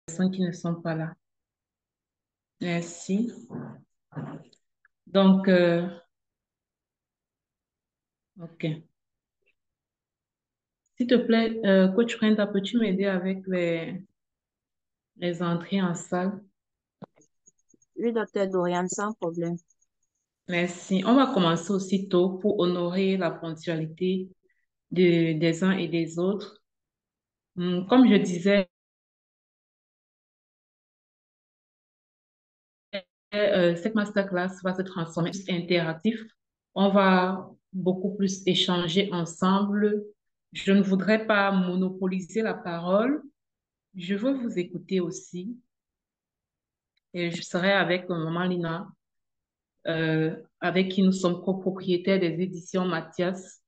personnes qui ne sont pas là. Merci. Donc, OK. S'il te plaît, coach Brenda, peux-tu m'aider avec les entrées en salle? Oui, docteur Dorian, sans problème. Merci. On va commencer aussitôt pour honorer la ponctualité des uns et des autres. Comme je disais, cette masterclass va se transformer en interactif. On va beaucoup plus échanger ensemble. Je ne voudrais pas monopoliser la parole. Je veux vous écouter aussi. Et je serai avec Maman Lina, avec qui nous sommes copropriétaires des éditions Mathias.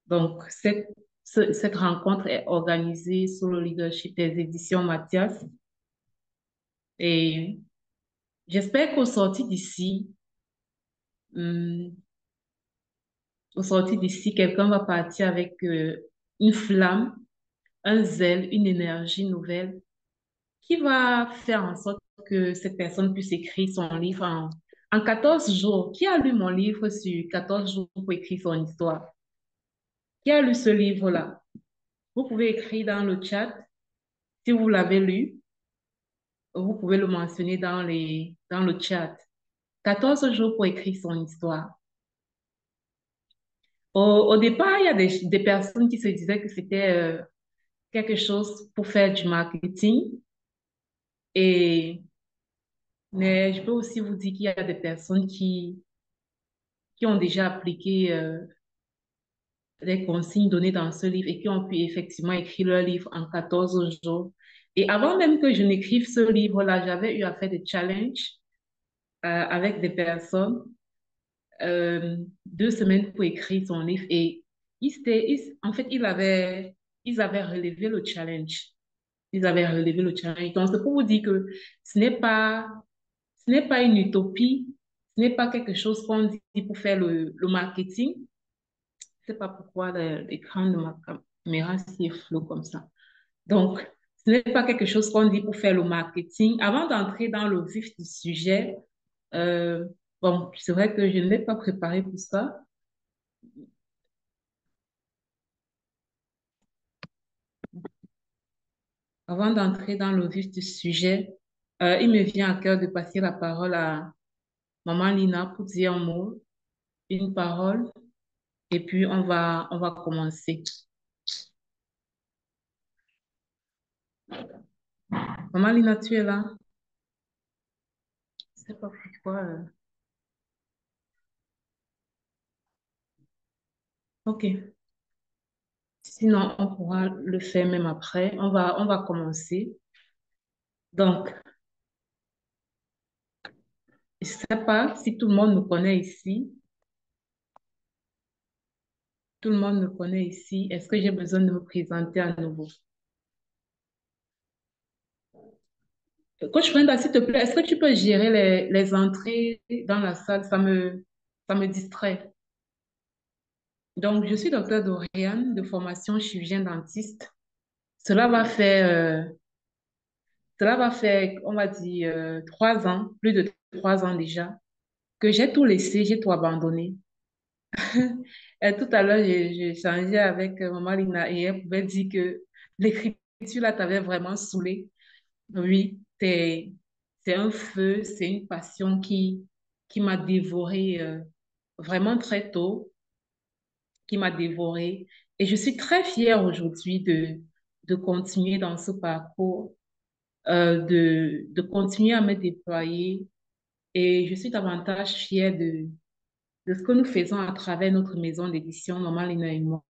Donc, cette rencontre est organisée sous le leadership des éditions Mathias. Et j'espère qu'au sorti d'ici, hum, au sorti d'ici, quelqu'un va partir avec une flamme, un zèle, une énergie nouvelle qui va faire en sorte que cette personne puisse écrire son livre en 14 jours. Qui a lu mon livre sur 14 jours pour écrire son histoire? Qui a lu ce livre-là? Vous pouvez écrire dans le chat si vous l'avez lu. Vous pouvez le mentionner dans le chat. 14 jours pour écrire son histoire. Au départ, il y a des personnes qui se disaient que c'était quelque chose pour faire du marketing. Et, mais je peux aussi vous dire qu'il y a des personnes qui ont déjà appliqué les consignes données dans ce livre et qui ont pu effectivement écrire leur livre en 14 jours. Et avant même que je n'écrive ce livre-là, j'avais eu à faire des challenges avec des personnes, 2 semaines pour écrire son livre. Et en fait, ils avaient relevé le challenge. Ils avaient relevé le challenge. Donc, c'est pour vous dire que ce n'est pas, ce n'est pas une utopie, ce n'est pas quelque chose qu'on dit pour faire le marketing. Je sais pas pourquoi l'écran de ma caméra s'y est flou comme ça. Donc, ce n'est pas quelque chose qu'on dit pour faire le marketing. Avant d'entrer dans le vif du sujet, euh, bon, c'est vrai que je ne l'ai pas préparé pour ça. Avant d'entrer dans le vif du sujet, il me vient à cœur de passer la parole à Maman Lina pour dire un mot, une parole, et puis on va commencer. Maman Lina, tu es là? Je sais pas pourquoi. Ok. Sinon, on pourra le faire même après. On va commencer. Donc, je sais pas si tout le monde me connaît ici. Tout le monde me connaît ici. Est-ce que j'ai besoin de me présenter à nouveau? Coach Brenda, s'il te plaît, est-ce que tu peux gérer les entrées dans la salle? Ça me distrait. Donc, je suis docteur Dorian de formation chirurgien dentiste. Cela va faire, cela va faire, on va dire, 3 ans, plus de 3 ans déjà, que j'ai tout laissé, j'ai tout abandonné. Et tout à l'heure, j'ai échangé avec Maman Lina et elle pouvait dire que l'écriture là t'avait vraiment saoulé. Oui, c'est un feu, c'est une passion qui m'a dévorée vraiment très tôt, qui m'a dévorée. Et je suis très fière aujourd'hui de continuer dans ce parcours, de continuer à me déployer. Et je suis davantage fière de ce que nous faisons à travers notre maison d'édition, Maman Lina et moi.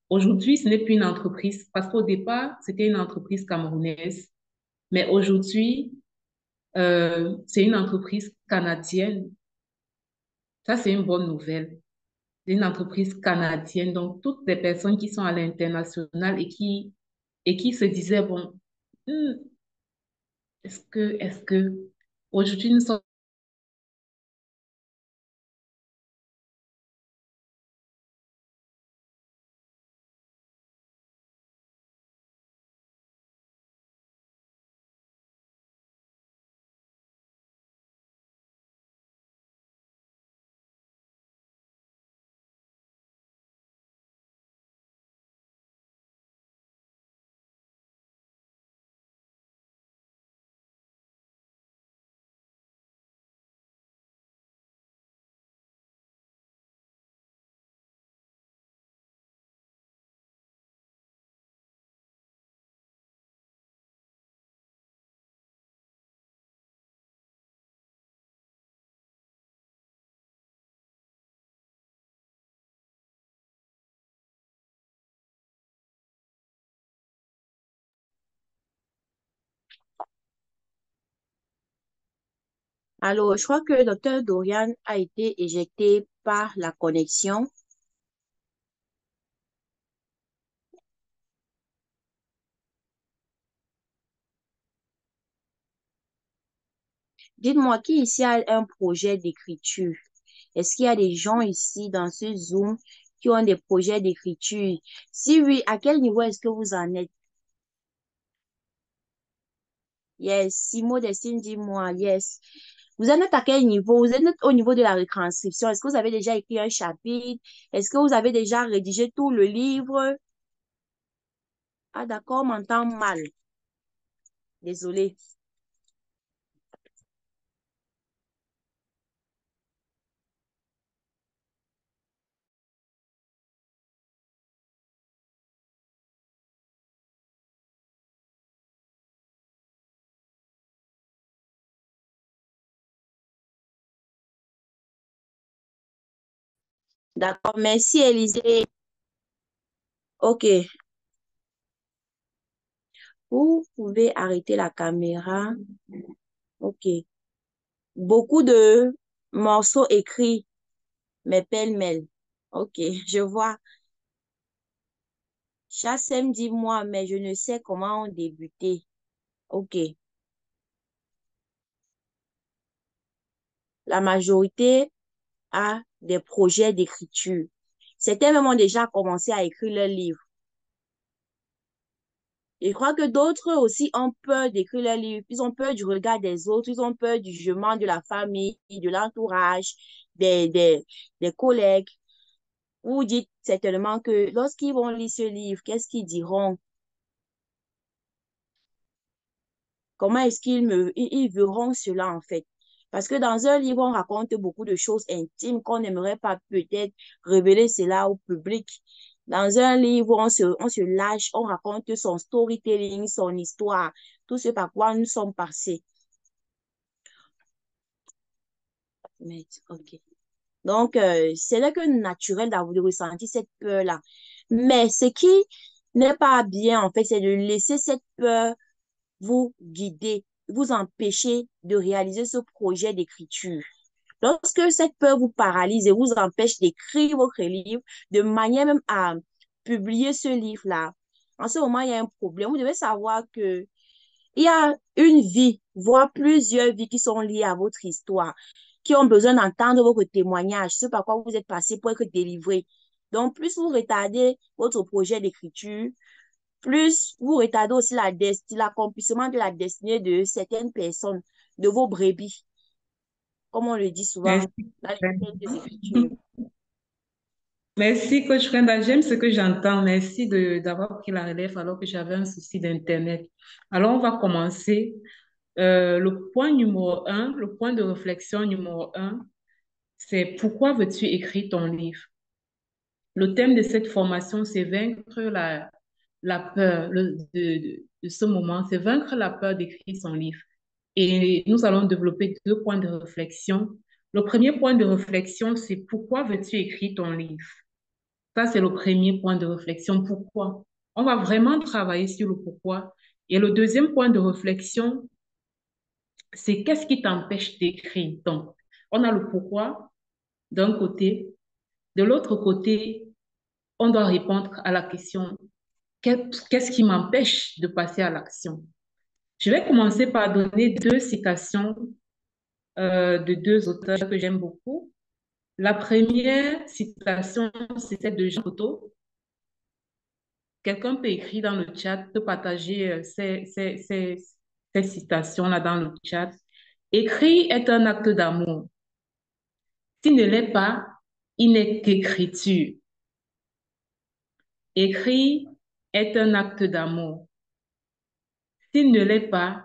Aujourd'hui, ce n'est plus une entreprise, parce qu'au départ, c'était une entreprise camerounaise, mais aujourd'hui, c'est une entreprise canadienne. Ça, c'est une bonne nouvelle. C'est une entreprise canadienne. Donc, toutes les personnes qui sont à l'international et qui se disaient, bon, hmm, est-ce que, aujourd'hui, nous sommes Alors, je crois que le docteur Dorian a été éjecté par la connexion. Dites-moi, qui ici a un projet d'écriture? Est-ce qu'il y a des gens ici dans ce Zoom qui ont des projets d'écriture? Si oui, à quel niveau est-ce que vous en êtes? Yes, si Modestine, dis-moi, yes. Vous en êtes à quel niveau? Vous êtes au niveau de la retranscription. Est-ce que vous avez déjà écrit un chapitre? Est-ce que vous avez déjà rédigé tout le livre? Ah, d'accord, on m'entend mal. Désolée. D'accord, merci, Élisée. OK, vous pouvez arrêter la caméra. OK. Beaucoup de morceaux écrits, mais pêle-mêle. OK, je vois. Chassem dit moi, mais je ne sais comment débuter. OK. La majorité a des projets d'écriture. Certains même ont déjà commencé à écrire leur livre. Je crois que d'autres aussi ont peur d'écrire leur livre. Ils ont peur du regard des autres. Ils ont peur du jugement de la famille, de l'entourage, des collègues. Vous dites certainement que lorsqu'ils vont lire ce livre, qu'est-ce qu'ils diront? Comment est-ce ils verront cela en fait? Parce que dans un livre, on raconte beaucoup de choses intimes qu'on n'aimerait pas peut-être révéler cela au public. Dans un livre, on se lâche, on raconte son storytelling, son histoire, tout ce par quoi nous sommes passés. OK. Donc, c'est là que naturel d'avoir de ressentir cette peur-là. Mais ce qui n'est pas bien, en fait, c'est de laisser cette peur vous guider, vous empêcher de réaliser ce projet d'écriture. Lorsque cette peur vous paralyse et vous empêche d'écrire votre livre, de manière même à publier ce livre-là, en ce moment, il y a un problème. Vous devez savoir que il y a une vie, voire plusieurs vies qui sont liées à votre histoire, qui ont besoin d'entendre votre témoignage, ce par quoi vous êtes passé pour être délivré. Donc, plus vous retardez votre projet d'écriture, plus vous retardez aussi l'accomplissement de la destinée de certaines personnes, de vos brebis, comme on le dit souvent Merci. dans les textes des Écritures. Merci, coach Brenda. J'aime ce que j'entends. Merci d'avoir pris la relève alors que j'avais un souci d'Internet. Alors, on va commencer. Le point numéro un, le point de réflexion numéro un, c'est pourquoi veux-tu écrire ton livre? Le thème de cette formation, c'est vaincre la peur de ce moment, c'est vaincre la peur d'écrire son livre. Et nous allons développer deux points de réflexion. Le premier point de réflexion, c'est pourquoi veux-tu écrire ton livre? Ça, c'est le premier point de réflexion. Pourquoi? On va vraiment travailler sur le pourquoi. Et le deuxième point de réflexion, c'est qu'est-ce qui t'empêche d'écrire? Donc, on a le pourquoi d'un côté. De l'autre côté, on doit répondre à la question, qu'est-ce qui m'empêche de passer à l'action? Je vais commencer par donner deux citations de deux auteurs que j'aime beaucoup. La première citation, c'est celle de Jean Cocteau. Quelqu'un peut écrire dans le chat, peut partager ces citations-là dans le chat. Écrire est un acte d'amour. S'il ne l'est pas, il n'est qu'écriture. Écrire est un acte d'amour. S'il ne l'est pas,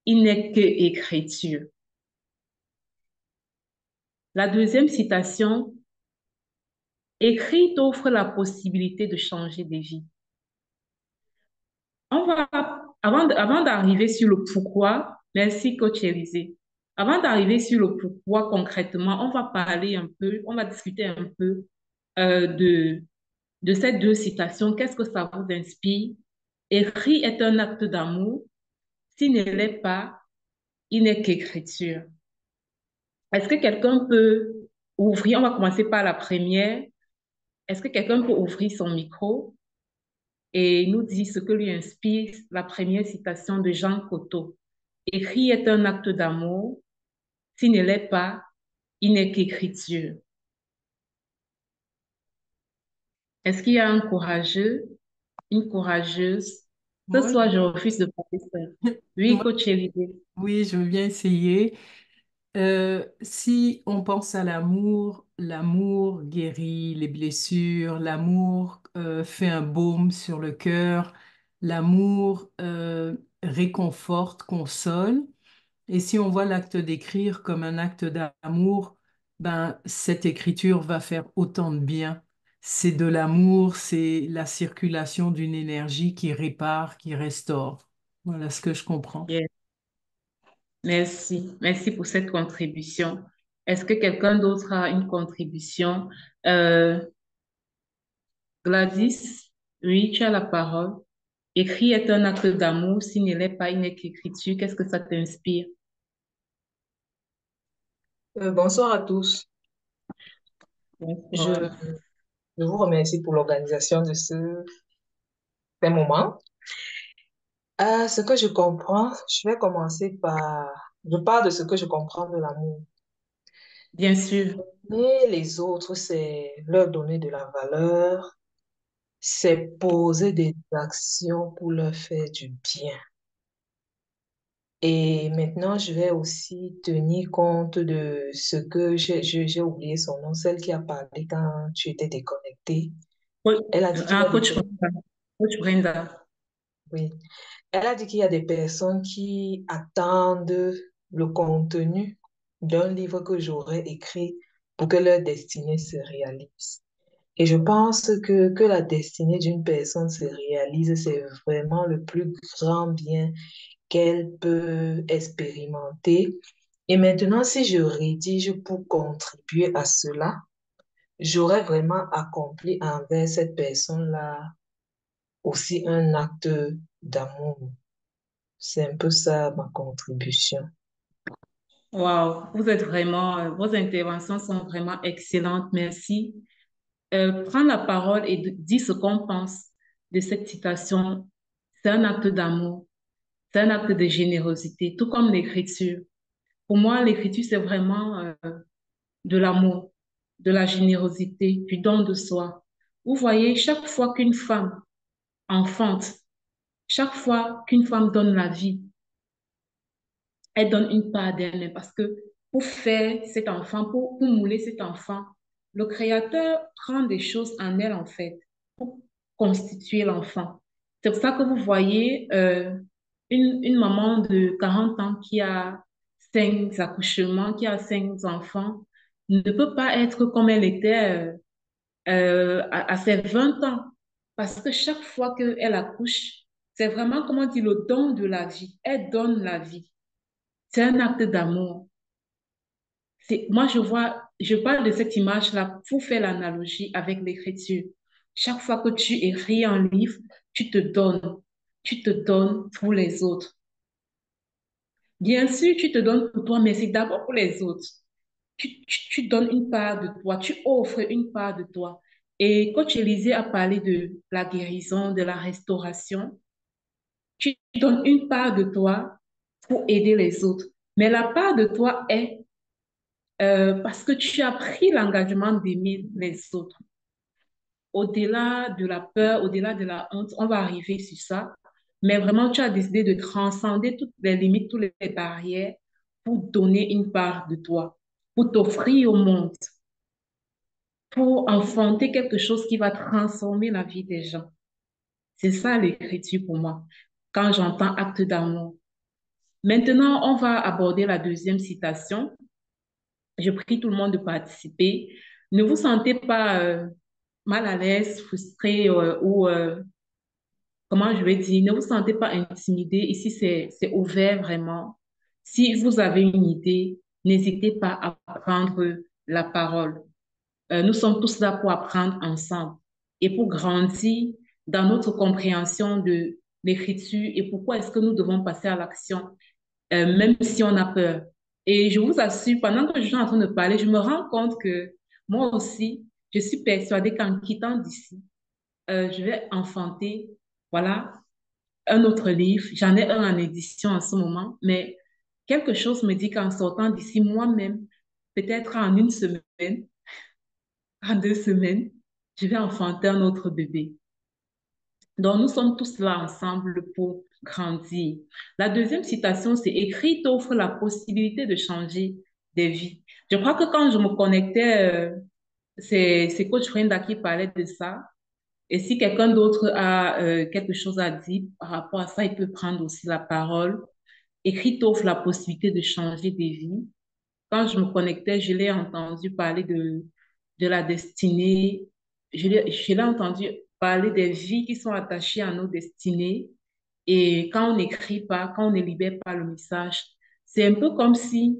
il n'est que écriture. La deuxième citation, écrire t'offre la possibilité de changer de vie. On va, avant d'arriver sur le pourquoi, merci coach Élisée. Avant d'arriver sur le pourquoi concrètement, on va parler un peu, on va discuter un peu euh, de, de ces deux citations. Qu'est-ce que ça vous inspire? Écrit est un acte d'amour. S'il ne l'est pas, il n'est qu'écriture. Est-ce que quelqu'un peut ouvrir, on va commencer par la première. Est-ce que quelqu'un peut ouvrir son micro et nous dire ce que lui inspire la première citation de Jean Cocteau? Écrit est un acte d'amour. S'il ne l'est pas, il n'est qu'écriture. Est-ce qu'il y a un courageux, une courageuse? Ce Moi, soir, je refuse de parler seule. Oui, moi, coach Élisée. oui, je veux bien essayer. Si on pense à l'amour, l'amour guérit les blessures, l'amour fait un baume sur le cœur, l'amour réconforte, console. Et si on voit l'acte d'écrire comme un acte d'amour, ben, cette écriture va faire autant de bien. C'est de l'amour, c'est la circulation d'une énergie qui répare, qui restaure. Voilà ce que je comprends. Yes. Merci. Merci pour cette contribution. Est-ce que quelqu'un d'autre a une contribution? Euh, Gladys, oui, tu as la parole. Écrit est un acte d'amour. S'il ne l'est pas, il n'est qu'écriture. Qu'est-ce que ça t'inspire? Bonsoir à tous. Je, Bonsoir. je vous remercie pour l'organisation de ces moments. Ce que je comprends, je vais commencer par... Je parle de ce que je comprends de l'amour. Bien sûr. Et les autres, c'est leur donner de la valeur, c'est poser des actions pour leur faire du bien. Et maintenant, je vais aussi tenir compte de ce que j'ai oublié son nom, celle qui a parlé quand tu étais déconnectée. Oui. Elle a dit qu'il y a des Coach personnes... Brenda. Coach Brenda. Oui. Elle a dit qu'il y a des personnes qui attendent le contenu d'un livre que j'aurais écrit pour que leur destinée se réalise. Et je pense que la destinée d'une personne se réalise, c'est vraiment le plus grand bien qu'elle peut expérimenter. Et maintenant, si je rédige pour contribuer à cela, j'aurais vraiment accompli envers cette personne-là aussi un acte d'amour. C'est un peu ça ma contribution. Wow, vous êtes vraiment, vos interventions sont vraiment excellentes. Merci. Prendre la parole et dire ce qu'on pense de cette citation, c'est un acte d'amour, c'est un acte de générosité, tout comme l'écriture. Pour moi, l'écriture, c'est vraiment de l'amour, de la générosité, du don de soi. Vous voyez, chaque fois qu'une femme enfante, chaque fois qu'une femme donne la vie, elle donne une part d'elle-même parce que pour faire cet enfant, pour mouler cet enfant, le Créateur prend des choses en elle, en fait, pour constituer l'enfant. C'est pour ça que vous voyez une maman de 40 ans qui a 5 accouchements, qui a 5 enfants, ne peut pas être comme elle était à ses 20 ans. Parce que chaque fois qu'elle accouche, c'est vraiment, comment dire, le don de la vie. Elle donne la vie. C'est un acte d'amour. Moi, je parle de cette image-là pour faire l'analogie avec l'écriture. Chaque fois que tu écris un livre, tu te donnes pour les autres. Bien sûr, tu te donnes pour toi, mais c'est d'abord pour les autres. Tu donnes une part de toi, tu offres une part de toi. Et quand Élisée a parlé de la guérison, de la restauration, tu donnes une part de toi pour aider les autres. Mais la part de toi est parce que tu as pris l'engagement d'aimer les autres. Au-delà de la peur, au-delà de la honte, on va arriver sur ça. Mais vraiment, tu as décidé de transcender toutes les limites, toutes les barrières pour donner une part de toi, pour t'offrir au monde, pour enfanter quelque chose qui va transformer la vie des gens. C'est ça l'écriture pour moi, quand j'entends acte d'amour. Maintenant, on va aborder la deuxième citation. Je prie tout le monde de participer. Ne vous sentez pas mal à l'aise, frustré ou, comment je vais dire, ne vous sentez pas intimidé. Ici, c'est ouvert vraiment. Si vous avez une idée, n'hésitez pas à prendre la parole. Nous sommes tous là pour apprendre ensemble et pour grandir dans notre compréhension de l'écriture et pourquoi est-ce que nous devons passer à l'action, même si on a peur. Et je vous assure, pendant que je suis en train de parler, je me rends compte que moi aussi, je suis persuadée qu'en quittant d'ici, je vais enfanter, voilà, un autre livre. J'en ai un en édition en ce moment, mais quelque chose me dit qu'en sortant d'ici moi-même, peut-être en une semaine, en 2 semaines, je vais enfanter un autre bébé. Donc, nous sommes tous là ensemble pour grandir. La deuxième citation, c'est écrit t'offre la possibilité de changer des vies. Je crois que quand je me connectais, c'est Coach Brenda qui parlait de ça. Et si quelqu'un d'autre a quelque chose à dire par rapport à ça, il peut prendre aussi la parole. Écrit t'offre la possibilité de changer des vies. Quand je me connectais, je l'ai entendu parler de la destinée. Je l'ai entendu parler des vies qui sont attachées à nos destinées. Et quand on n'écrit pas, quand on ne libère pas le message, c'est un peu comme si,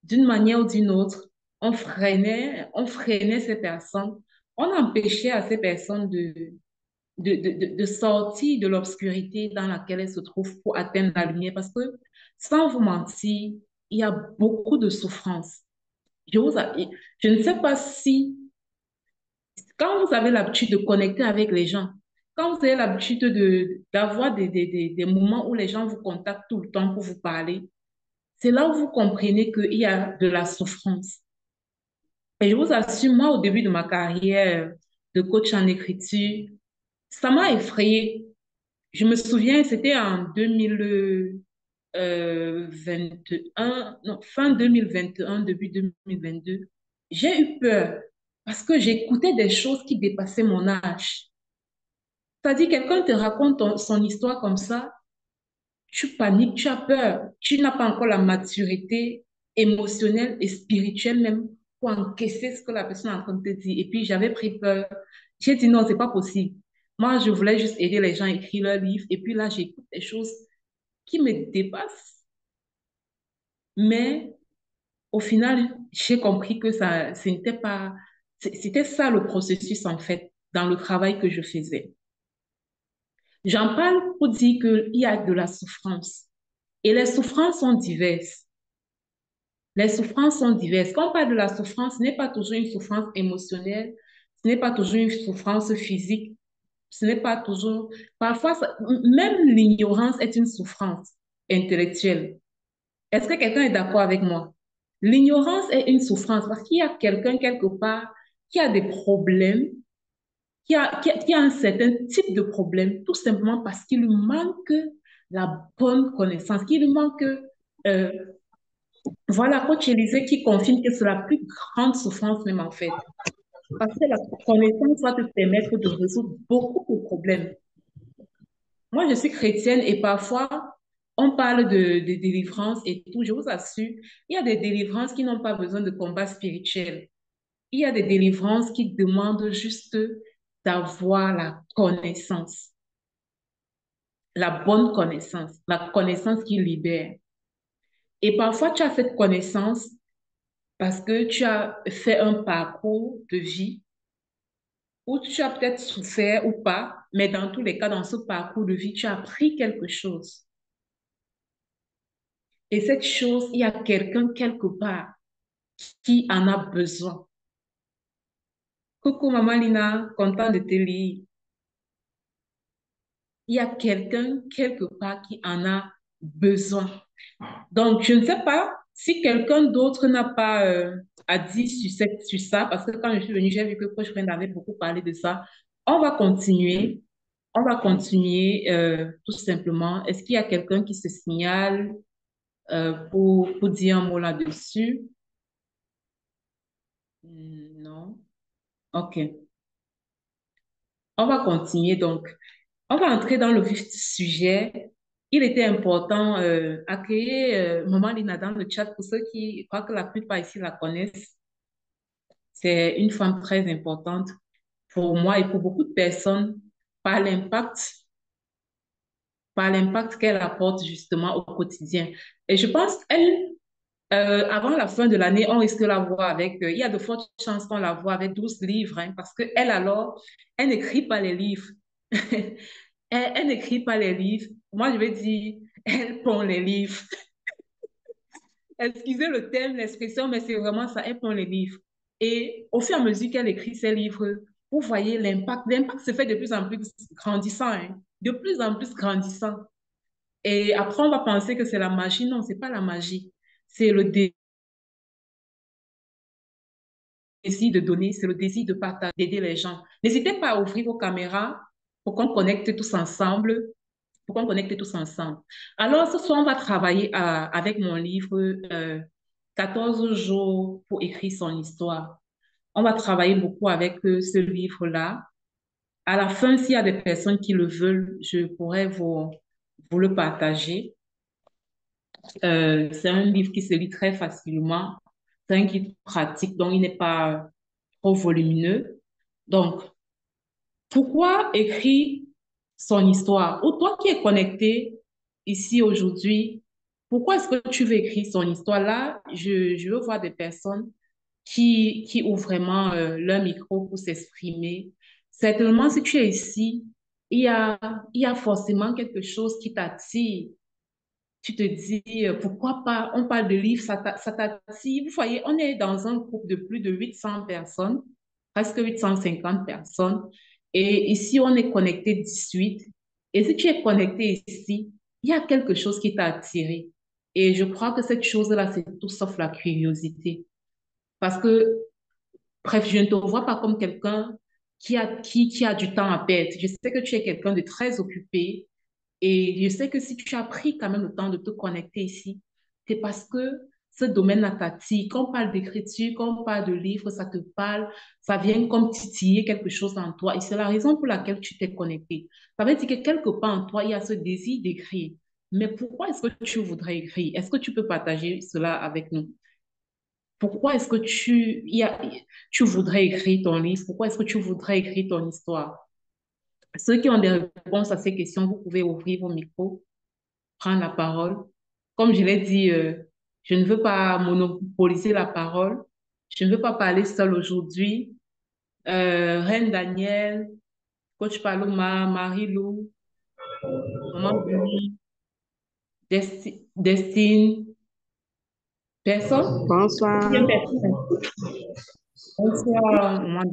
d'une manière ou d'une autre, on freinait ces personnes, on empêchait à ces personnes de sortir de l'obscurité dans laquelle elles se trouvent pour atteindre la lumière. Parce que, sans vous mentir, il y a beaucoup de souffrance. Je, vous a- je ne sais pas si, quand vous avez l'habitude de connecter avec les gens, quand vous avez l'habitude d'avoir des moments où les gens vous contactent tout le temps pour vous parler, c'est là où vous comprenez qu'il y a de la souffrance. Et je vous assure, moi, au début de ma carrière de coach en écriture, ça m'a effrayée. Je me souviens, c'était en 2021, non, fin 2021, début 2022. J'ai eu peur parce que j'écoutais des choses qui dépassaient mon âge. C'est-à-dire, quelqu'un te raconte son histoire comme ça, tu paniques, tu as peur, tu n'as pas encore la maturité émotionnelle et spirituelle même pour encaisser ce que la personne est en train de te dire. Et puis, j'avais pris peur. J'ai dit non, c'est pas possible. Moi, je voulais juste aider les gens à écrire leurs livres. Et puis là, j'écoute des choses qui me dépassent. Mais au final, j'ai compris que ça, ce n'était pas, c'était ça le processus en fait, dans le travail que je faisais. J'en parle pour dire qu'il y a de la souffrance. Et les souffrances sont diverses. Les souffrances sont diverses. Quand on parle de la souffrance, ce n'est pas toujours une souffrance émotionnelle, ce n'est pas toujours une souffrance physique, ce n'est pas toujours... Parfois, même l'ignorance est une souffrance intellectuelle. Est-ce que quelqu'un est d'accord avec moi? L'ignorance est une souffrance parce qu'il y a quelqu'un quelque part qui a des problèmes, qui a un certain type de problème, tout simplement parce qu'il lui manque la bonne connaissance, qu'il lui manque euh, voilà, coach Élisée qui confirme que c'est la plus grande souffrance même en fait. Parce que la connaissance va te permettre de résoudre beaucoup de problèmes. Moi, je suis chrétienne et parfois, on parle de délivrance et tout. Je vous assure, il y a des délivrances qui n'ont pas besoin de combat spirituel. Il y a des délivrances qui demandent juste d'avoir la bonne connaissance, la connaissance qui libère. Et parfois, tu as cette connaissance parce que tu as fait un parcours de vie où tu as peut-être souffert ou pas, mais dans tous les cas, dans ce parcours de vie, tu as appris quelque chose. Et cette chose, il y a quelqu'un quelque part qui en a besoin. Coucou Maman Lina, content de te lire. Il y a quelqu'un quelque part qui en a besoin. Donc, je ne sais pas si quelqu'un d'autre n'a pas à dire sur ça, parce que quand je suis venue, j'ai vu que Coach Brenda avait beaucoup parlé de ça. On va continuer. On va continuer tout simplement. Est-ce qu'il y a quelqu'un qui se signale pour dire un mot là-dessus? Non. OK. On va continuer donc. On va entrer dans le vif du sujet. Il était important accueillir Maman Lina dans le chat pour ceux qui, je crois que la plupart ici la connaissent. C'est une femme très importante pour moi et pour beaucoup de personnes par l'impact, par l'impact qu'elle apporte justement au quotidien. Et je pense qu'elle, avant la fin de l'année, on risque de la voir avec, il y a de fortes chances qu'on la voit avec 12 livres, hein, parce qu'elle alors, elle n'écrit pas les livres. Elle n'écrit pas les livres. Moi, je vais dire, elle pond les livres. Excusez le terme, l'expression, mais c'est vraiment ça, elle prend les livres. Et au fur et à mesure qu'elle écrit ses livres, vous voyez l'impact. L'impact se fait de plus en plus grandissant, hein, de plus en plus grandissant. Et après, on va penser que c'est la magie. Non, c'est pas la magie. C'est le désir de donner, c'est le désir de partager, d'aider les gens. N'hésitez pas à ouvrir vos caméras pour qu'on connecte tous ensemble, pour qu'on connecte tous ensemble. Alors, ce soir, on va travailler avec mon livre 14 jours pour écrire son histoire. On va travailler beaucoup avec ce livre-là. À la fin, s'il y a des personnes qui le veulent, je pourrais vous le partager. C'est un livre qui se lit très facilement. C'est un livre pratique, donc il n'est pas trop volumineux. Donc, pourquoi écrire son histoire? Ou toi qui es connecté ici aujourd'hui, pourquoi est-ce que tu veux écrire son histoire? Là, je veux voir des personnes qui ouvrent vraiment leur micro pour s'exprimer. Certainement, si tu es ici, il y a forcément quelque chose qui t'attire. Tu te dis, pourquoi pas, on parle de livres, ça t'attire. Vous voyez, on est dans un groupe de plus de 800 personnes, presque 850 personnes. Et ici, on est connecté 18. Et si tu es connecté ici, il y a quelque chose qui t'a attiré. Et je crois que cette chose-là, c'est tout sauf la curiosité. Parce que, bref, je ne te vois pas comme quelqu'un qui a du temps à perdre. Je sais que tu es quelqu'un de très occupé, et je sais que si tu as pris quand même le temps de te connecter ici, c'est parce que ce domaine-là t'attire. Quand on parle d'écriture, quand on parle de livres, ça te parle, ça vient comme titiller quelque chose en toi. Et c'est la raison pour laquelle tu t'es connecté. Ça veut dire que quelque part en toi, il y a ce désir d'écrire. Mais pourquoi est-ce que tu voudrais écrire? Est-ce que tu peux partager cela avec nous? Pourquoi est-ce que tu voudrais écrire ton livre? Pourquoi est-ce que tu voudrais écrire ton histoire? Ceux qui ont des réponses à ces questions, vous pouvez ouvrir vos micros, prendre la parole. Comme je l'ai dit, je ne veux pas monopoliser la parole. Je ne veux pas parler seule aujourd'hui. Reine Daniel, Coach Paloma, Marie-Lou, Maman Julie, Destine, personne? Il y a Bonsoir. personne. Bonsoir, maman.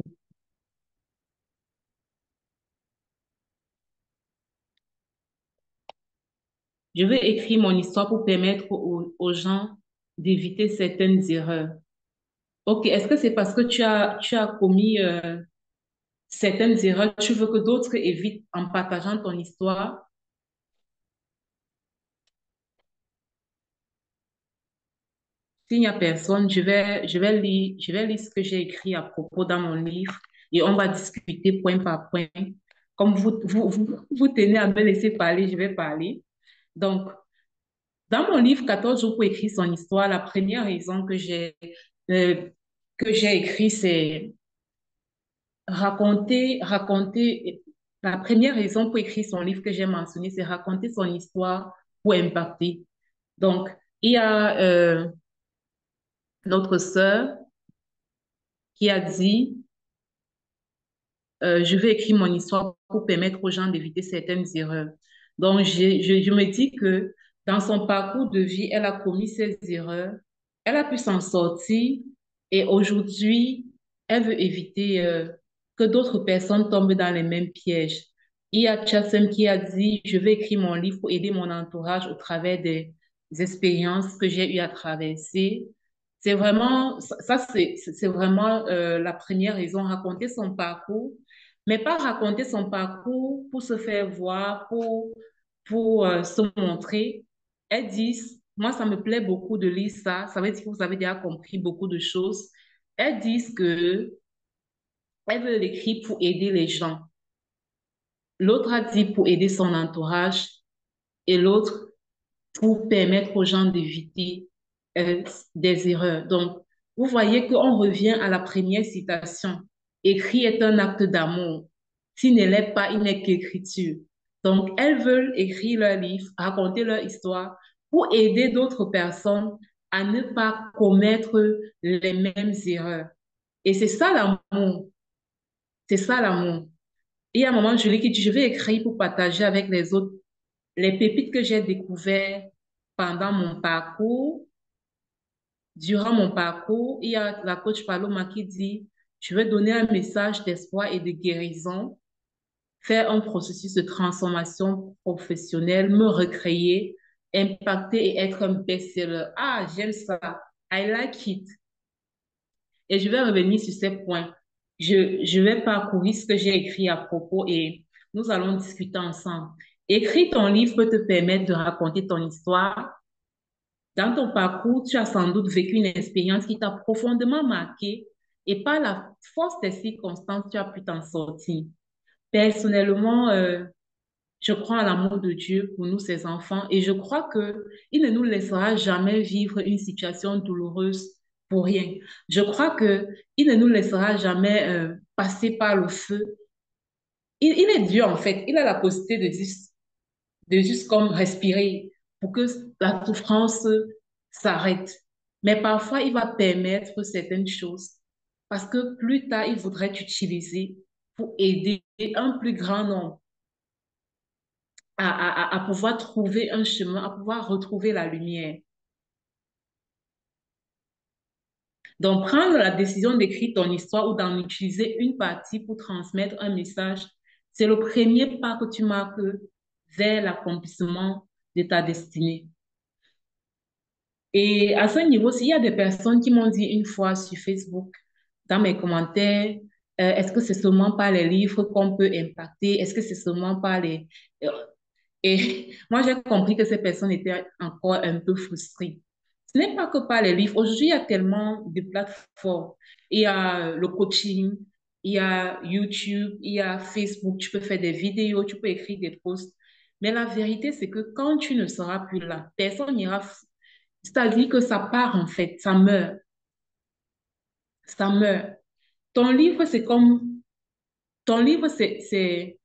Je veux écrire mon histoire pour permettre aux gens d'éviter certaines erreurs. Ok, est-ce que c'est parce que tu as commis certaines erreurs, tu veux que d'autres évitent en partageant ton histoire? S'il n'y a personne, je vais lire ce que j'ai écrit à propos dans mon livre et on va discuter point par point. Comme vous tenez à me laisser parler, je vais parler. Donc, dans mon livre 14 jours pour écrire son histoire, la première raison euh, que j'ai écrit, c'est raconter. La première raison pour écrire son livre que j'ai mentionné, c'est raconter son histoire pour impacter. Donc, il y a notre sœur qui a dit, je vais écrire mon histoire pour permettre aux gens d'éviter certaines erreurs. Donc, je me dis que dans son parcours de vie, elle a commis ces erreurs, elle a pu s'en sortir et aujourd'hui, elle veut éviter que d'autres personnes tombent dans les mêmes pièges. Il y a Chassem qui a dit, je vais écrire mon livre pour aider mon entourage au travers des expériences que j'ai eu à traverser. C'est vraiment, c'est vraiment la première raison, raconter son parcours, mais pas raconter son parcours pour se faire voir, pour se montrer. Elles disent, moi, ça me plaît beaucoup de lire ça, ça veut dire que vous avez déjà compris beaucoup de choses. Elles disent que elles veulent l'écrire pour aider les gens. L'autre a dit pour aider son entourage et l'autre pour permettre aux gens d'éviter euh, des erreurs. Donc, vous voyez qu'on revient à la première citation. Écrit est un acte d'amour. S'il ne l'est pas, il n'est qu'écriture. Donc, elles veulent écrire leur livre, raconter leur histoire pour aider d'autres personnes à ne pas commettre les mêmes erreurs. Et c'est ça l'amour. C'est ça l'amour. Et à un moment, je lui ai dit, je vais écrire pour partager avec les autres les pépites que j'ai découvertes pendant mon parcours Durant mon parcours, il y a la coach Paloma qui dit, je vais donner un message d'espoir et de guérison, faire un processus de transformation professionnelle, me recréer, impacter et être un best-seller. Ah, j'aime ça. I like it. Et je vais revenir sur ces points. Je vais parcourir ce que j'ai écrit à propos et nous allons discuter ensemble. Écrire ton livre peut te permettre de raconter ton histoire. Dans ton parcours, tu as sans doute vécu une expérience qui t'a profondément marqué et par la force des circonstances, tu as pu t'en sortir. Personnellement, je crois à l'amour de Dieu pour nous, ses enfants, et je crois que il ne nous laissera jamais vivre une situation douloureuse pour rien. Je crois que il ne nous laissera jamais passer par le feu. Il est Dieu, en fait. Il a la possibilité de juste comme respirer pour que la souffrance s'arrête. Mais parfois, il va permettre certaines choses parce que plus tard, il voudrait t'utiliser pour aider un plus grand nombre à pouvoir trouver un chemin, à pouvoir retrouver la lumière. Donc, prendre la décision d'écrire ton histoire ou d'en utiliser une partie pour transmettre un message, c'est le premier pas que tu marques vers l'accomplissement de ta destinée. Et à ce niveau, s'il y a des personnes qui m'ont dit une fois sur Facebook, dans mes commentaires, est-ce que c'est seulement par les livres qu'on peut impacter? Est-ce que c'est seulement par les... Et moi, j'ai compris que ces personnes étaient encore un peu frustrées. Ce n'est pas que par les livres. Aujourd'hui, il y a tellement de plateformes. Il y a le coaching, il y a YouTube, il y a Facebook. Tu peux faire des vidéos, tu peux écrire des posts. Mais la vérité, c'est que quand tu ne seras plus là, personne n'ira. C'est-à-dire que ça part en fait, ça meurt, ça meurt. Ton livre, c'est comme, ton livre, c'est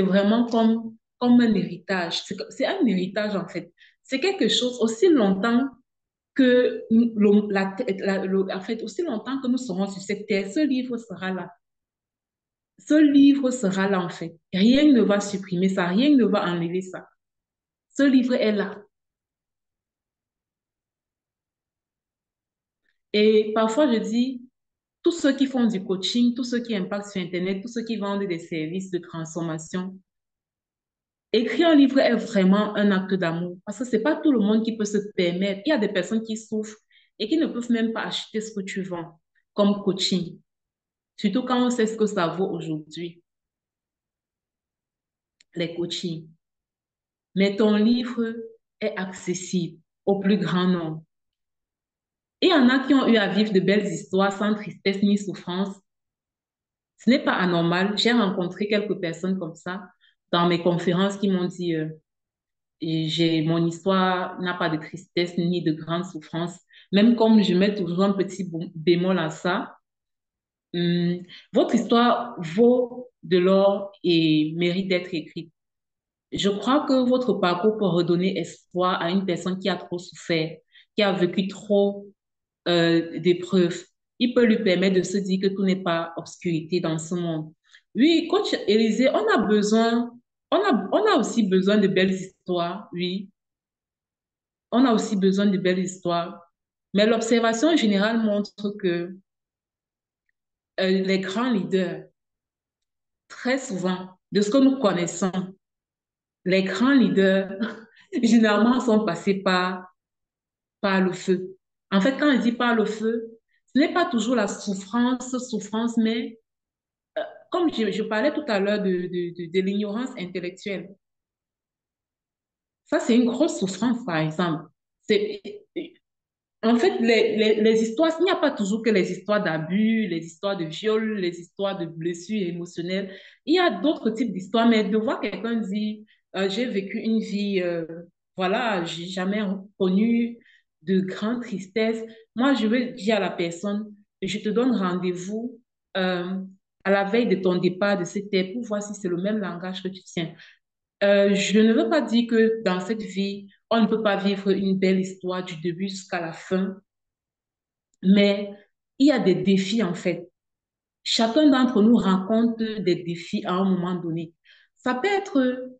vraiment comme un héritage. C'est un héritage en fait. C'est quelque chose aussi longtemps que en fait, aussi longtemps que nous serons sur cette terre, ce livre sera là. Ce livre sera là en fait. Rien ne va supprimer ça, rien ne va enlever ça. Ce livre est là. Et parfois, je dis, tous ceux qui font du coaching, tous ceux qui impactent sur Internet, tous ceux qui vendent des services de transformation, écrire un livre est vraiment un acte d'amour parce que c'est pas tout le monde qui peut se permettre. Il y a des personnes qui souffrent et qui ne peuvent même pas acheter ce que tu vends comme coaching, surtout quand on sait ce que ça vaut aujourd'hui, les coachings. Mais ton livre est accessible au plus grand nombre. Il y en a qui ont eu à vivre de belles histoires sans tristesse ni souffrance. Ce n'est pas anormal. J'ai rencontré quelques personnes comme ça dans mes conférences qui m'ont dit mon histoire n'a pas de tristesse ni de grande souffrance. Même comme je mets toujours un petit bémol à ça, votre histoire vaut de l'or et mérite d'être écrite. Je crois que votre parcours peut redonner espoir à une personne qui a trop souffert, qui a vécu trop d'épreuves. Il peut lui permettre de se dire que tout n'est pas obscurité dans ce monde. Oui, coach Élisée, on a aussi besoin de belles histoires, oui. On a aussi besoin de belles histoires. Mais l'observation générale montre que les grands leaders, très souvent, de ce que nous connaissons, les grands leaders, généralement, sont passés par le feu. En fait, quand on dit par le feu, ce n'est pas toujours la souffrance, mais comme je parlais tout à l'heure de l'ignorance intellectuelle, ça, c'est une grosse souffrance, par exemple. C'est, en fait, les histoires, il n'y a pas toujours que les histoires d'abus, les histoires de viol, les histoires de blessures émotionnelles. Il y a d'autres types d'histoires, mais de voir quelqu'un dire, j'ai vécu une vie, voilà, j'ai jamais connu de grande tristesse. Moi, je veux dire à la personne, je te donne rendez-vous euh, à la veille de ton départ de cette terre pour voir si c'est le même langage que tu tiens. Je ne veux pas dire que dans cette vie, on ne peut pas vivre une belle histoire du début jusqu'à la fin, mais il y a des défis en fait. Chacun d'entre nous rencontre des défis à un moment donné. Ça peut être,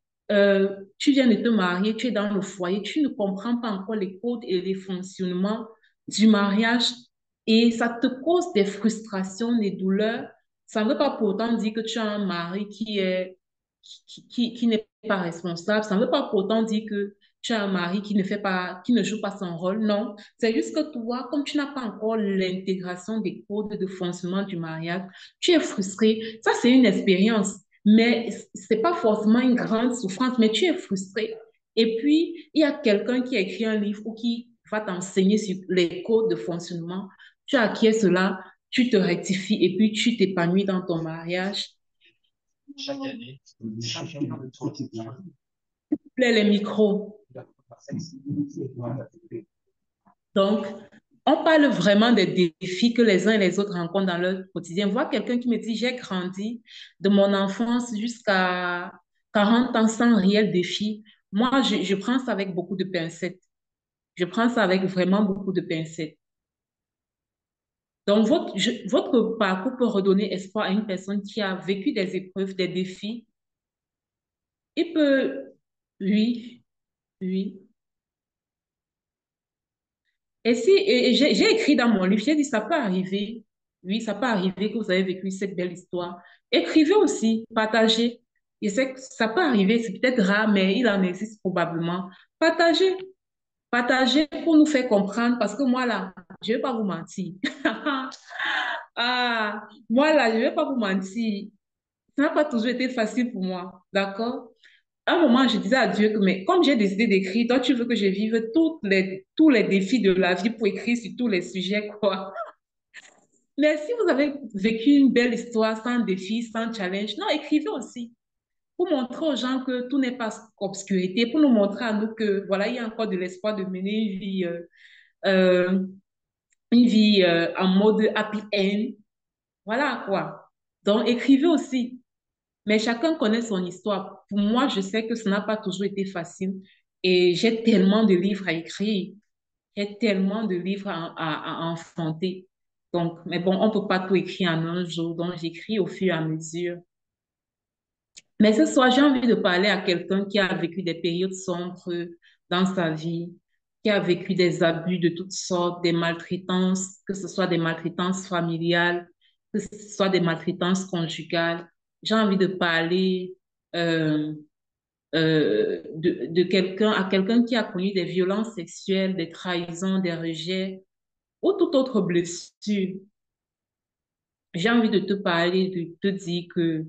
tu viens de te marier, tu es dans le foyer, tu ne comprends pas encore les codes et les fonctionnements du mariage et ça te cause des frustrations, des douleurs. Ça ne veut pas pourtant dire que tu as un mari qui n'est pas responsable. Ça ne veut pas pourtant dire que tu as un mari qui ne fait pas, qui ne joue pas son rôle. Non, c'est juste que toi, comme tu n'as pas encore l'intégration des codes de fonctionnement du mariage, tu es frustré. Ça, c'est une expérience, mais c'est pas forcément une grande souffrance, mais tu es frustré. Et puis, il y a quelqu'un qui a écrit un livre ou qui va t'enseigner sur les codes de fonctionnement. Tu acquiers cela, tu te rectifies et puis tu t'épanouis dans ton mariage. Les micros. Donc, on parle vraiment des défis que les uns et les autres rencontrent dans leur quotidien. Vois quelqu'un qui me dit, j'ai grandi de mon enfance jusqu'à 40 ans sans réel défi. Moi, je prends ça avec beaucoup de pincettes. Je prends ça avec vraiment beaucoup de pincettes. Donc, votre parcours peut redonner espoir à une personne qui a vécu des épreuves, des défis. Il peut, oui, oui. Et si, et j'ai écrit dans mon livre, j'ai dit, ça peut arriver. Oui, ça peut arriver que vous avez vécu cette belle histoire. Écrivez aussi, partagez. Je sais que ça peut arriver, c'est peut-être rare, mais il en existe probablement. Partagez, partagez pour nous faire comprendre, parce que moi, là, je ne vais pas vous mentir. Ah, moi, là, je ne vais pas vous mentir. Ça n'a pas toujours été facile pour moi, d'accord? À un moment, je disais à Dieu que, mais comme j'ai décidé d'écrire, toi, tu veux que je vive tous les défis de la vie pour écrire sur tous les sujets, quoi. Mais si vous avez vécu une belle histoire sans défi, sans challenge, non, écrivez aussi. Pour montrer aux gens que tout n'est pas obscurité, pour nous montrer à nous que, voilà, il y a encore de l'espoir de mener euh, une vie en mode happy end. Voilà, quoi. Donc, écrivez aussi. Mais chacun connaît son histoire. Pour moi, je sais que ça n'a pas toujours été facile. Et j'ai tellement de livres à écrire. J'ai tellement de livres à enfanter. Donc, mais bon, on ne peut pas tout écrire en un jour. Donc, j'écris au fur et à mesure. Mais ce soir, j'ai envie de parler à quelqu'un qui a vécu des périodes sombres dans sa vie, qui a vécu des abus de toutes sortes, des maltraitances, que ce soit des maltraitances familiales, que ce soit des maltraitances conjugales. J'ai envie de parler euh, de quelqu'un à quelqu'un qui a connu des violences sexuelles, des trahisons, des rejets ou toute autre blessure. J'ai envie de te parler, de te dire que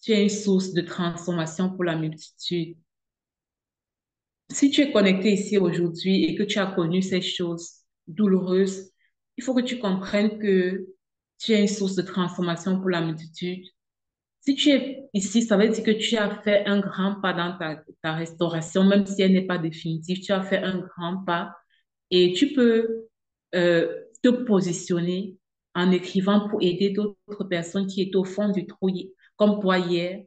tu es une source de transformation pour la multitude. Si tu es connecté ici aujourd'hui et que tu as connu ces choses douloureuses, il faut que tu comprennes que tu es une source de transformation pour la multitude. Si tu es ici, ça veut dire que tu as fait un grand pas dans ta restauration, même si elle n'est pas définitive, tu as fait un grand pas et tu peux te positionner en écrivant pour aider d'autres personnes qui étaient au fond du trou, comme toi hier,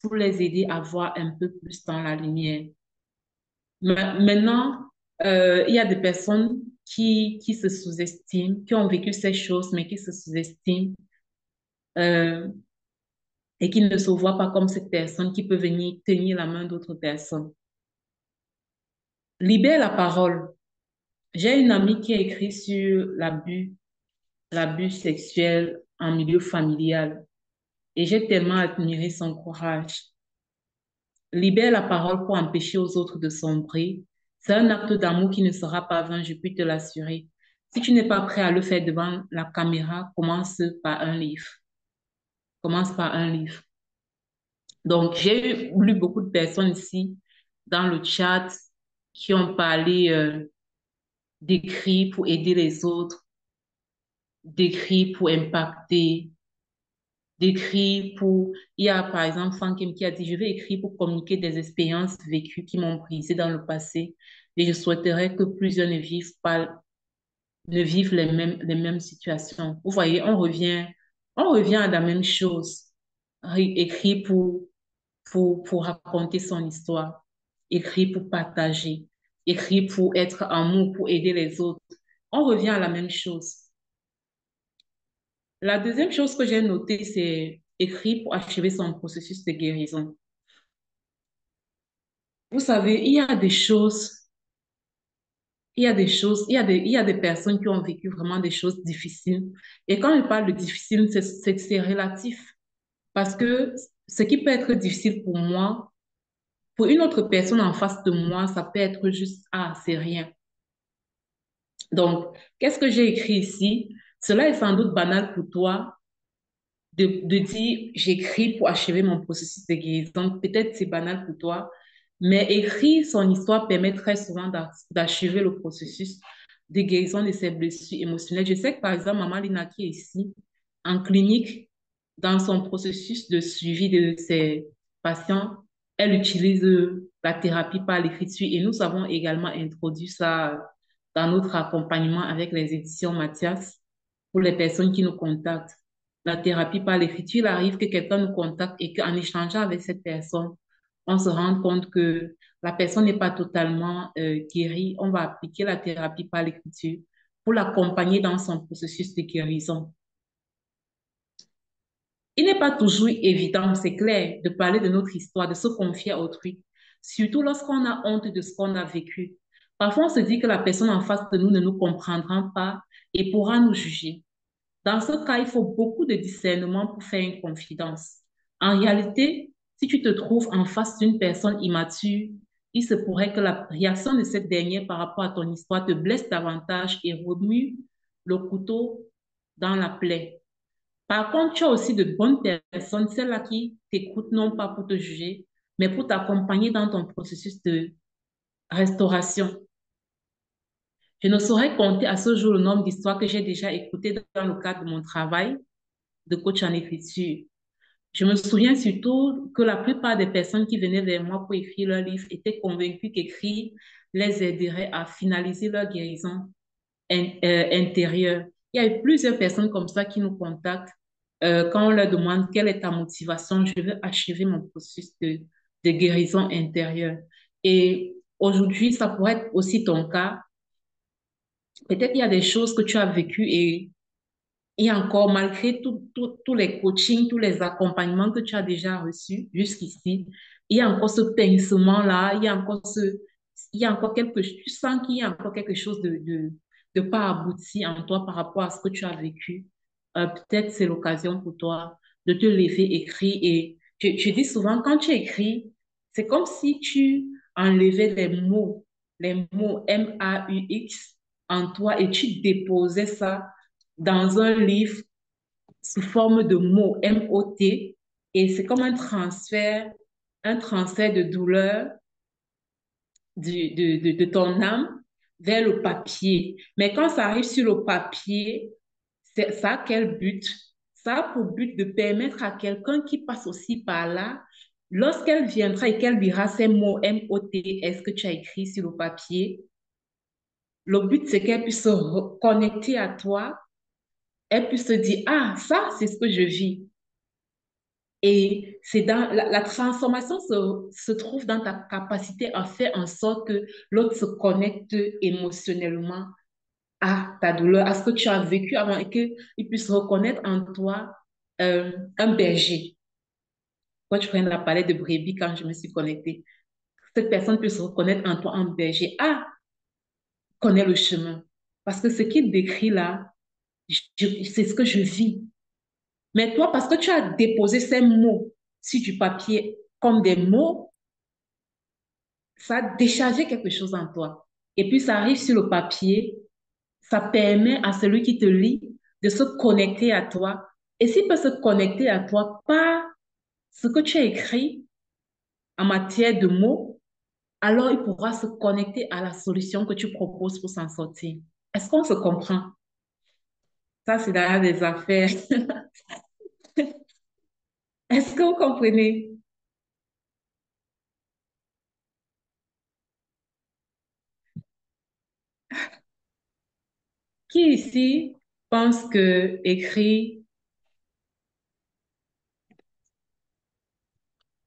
pour les aider à voir un peu plus dans la lumière. Maintenant, il y a des personnes qui se sous-estiment, qui ont vécu ces choses, mais qui se sous-estiment euh, et qui ne se voient pas comme cette personne qui peut venir tenir la main d'autres personnes. Libère la parole. J'ai une amie qui a écrit sur l'abus sexuel en milieu familial et j'ai tellement admiré son courage. Libère la parole pour empêcher aux autres de sombrer. C'est un acte d'amour qui ne sera pas vain, je peux te l'assurer. Si tu n'es pas prêt à le faire devant la caméra, commence par un livre. Commence par un livre. Donc, j'ai lu beaucoup de personnes ici dans le chat qui ont parlé d'écrire pour aider les autres, d'écrire pour impacter, d'écrire pour... Il y a par exemple Fankem qui a dit, je vais écrire pour communiquer des expériences vécues qui m'ont brisé dans le passé et je souhaiterais que plusieurs ne vivent les mêmes situations. Vous voyez, on revient à la même chose. Écrire pour raconter son histoire, écrire pour partager, écrire pour être amour, pour aider les autres. On revient à la même chose. La deuxième chose que j'ai notée, c'est écrire pour achever son processus de guérison. Vous savez, il y a des choses il y a des choses, il y a des personnes qui ont vécu vraiment des choses difficiles. Et quand je parle de difficile, c'est relatif. Parce que ce qui peut être difficile pour moi, pour une autre personne en face de moi, ça peut être juste, ah, c'est rien. Donc, qu'est-ce que j'ai écrit ici? Cela est sans doute banal pour toi de dire, j'écris pour achever mon processus de guérison. Peut-être c'est banal pour toi, mais écrire son histoire permet très souvent d'achever le processus de guérison de ses blessures émotionnelles. Je sais que, par exemple, Maman Lina qui est ici, en clinique, dans son processus de suivi de ses patients, elle utilise la thérapie par l'écriture et nous avons également introduit ça dans notre accompagnement avec les éditions Mathias pour les personnes qui nous contactent. La thérapie par l'écriture, il arrive que quelqu'un nous contacte et qu'en échangeant avec cette personne, on se rende compte que la personne n'est pas totalement guérie. On va appliquer la thérapie par l'écriture pour l'accompagner dans son processus de guérison. Il n'est pas toujours évident, c'est clair, de parler de notre histoire, de se confier à autrui, surtout lorsqu'on a honte de ce qu'on a vécu. Parfois, on se dit que la personne en face de nous ne nous comprendra pas et pourra nous juger. Dans ce cas, il faut beaucoup de discernement pour faire une confidence. En réalité, si tu te trouves en face d'une personne immature, il se pourrait que la réaction de cette dernière par rapport à ton histoire te blesse davantage et remue le couteau dans la plaie. Par contre, tu as aussi de bonnes personnes, celles-là qui t'écoutent non pas pour te juger, mais pour t'accompagner dans ton processus de restauration. Je ne saurais compter à ce jour le nombre d'histoires que j'ai déjà écoutées dans le cadre de mon travail de coach en écriture. Je me souviens surtout que la plupart des personnes qui venaient vers moi pour écrire leur livre étaient convaincues qu'écrire les aiderait à finaliser leur guérison intérieure. Il y a eu plusieurs personnes comme ça qui nous contactent quand on leur demande quelle est ta motivation, je veux achever mon processus de guérison intérieure. Et aujourd'hui, ça pourrait être aussi ton cas. Peut-être il y a des choses que tu as vécues et encore, malgré tous les coachings, tous les accompagnements que tu as déjà reçus jusqu'ici, il y a encore ce pincement-là, il y a encore quelque chose, tu sens qu'il y a encore quelque chose de pas abouti en toi par rapport à ce que tu as vécu. Peut-être c'est l'occasion pour toi de te lever, écrire. Et je dis souvent, quand tu écris, c'est comme si tu enlevais les mots M-A-U-X en toi et tu déposais ça dans un livre sous forme de mots, M-O-T, et c'est comme un transfert de douleur de ton âme vers le papier. Mais quand ça arrive sur le papier, ça a quel but? Ça a pour but de permettre à quelqu'un qui passe aussi par là, lorsqu'elle viendra et qu'elle lira ces mots M-O-T, est-ce que tu as écrit sur le papier? Le but, c'est qu'elle puisse se reconnecter à toi, elle puisse se dire, ah, ça, c'est ce que je vis. Et c'est dans la transformation se trouve dans ta capacité à faire en sorte que l'autre se connecte émotionnellement à ta douleur, à ce que tu as vécu avant et qu'il puisse reconnaître en toi un berger. Quand tu prends la palette de brebis quand je me suis connectée, cette personne puisse reconnaître en toi un berger. Ah, connais le chemin. Parce que ce qu'il décrit là, c'est ce que je vis. Mais toi, parce que tu as déposé ces mots sur du papier comme des mots, ça a déchargé quelque chose en toi. Et puis ça arrive sur le papier, ça permet à celui qui te lit de se connecter à toi. Et s'il peut se connecter à toi par ce que tu as écrit en matière de mots, alors il pourra se connecter à la solution que tu proposes pour s'en sortir. Est-ce qu'on se comprend? Ça, c'est derrière des affaires. Est-ce que vous comprenez? Qui ici pense que écrire,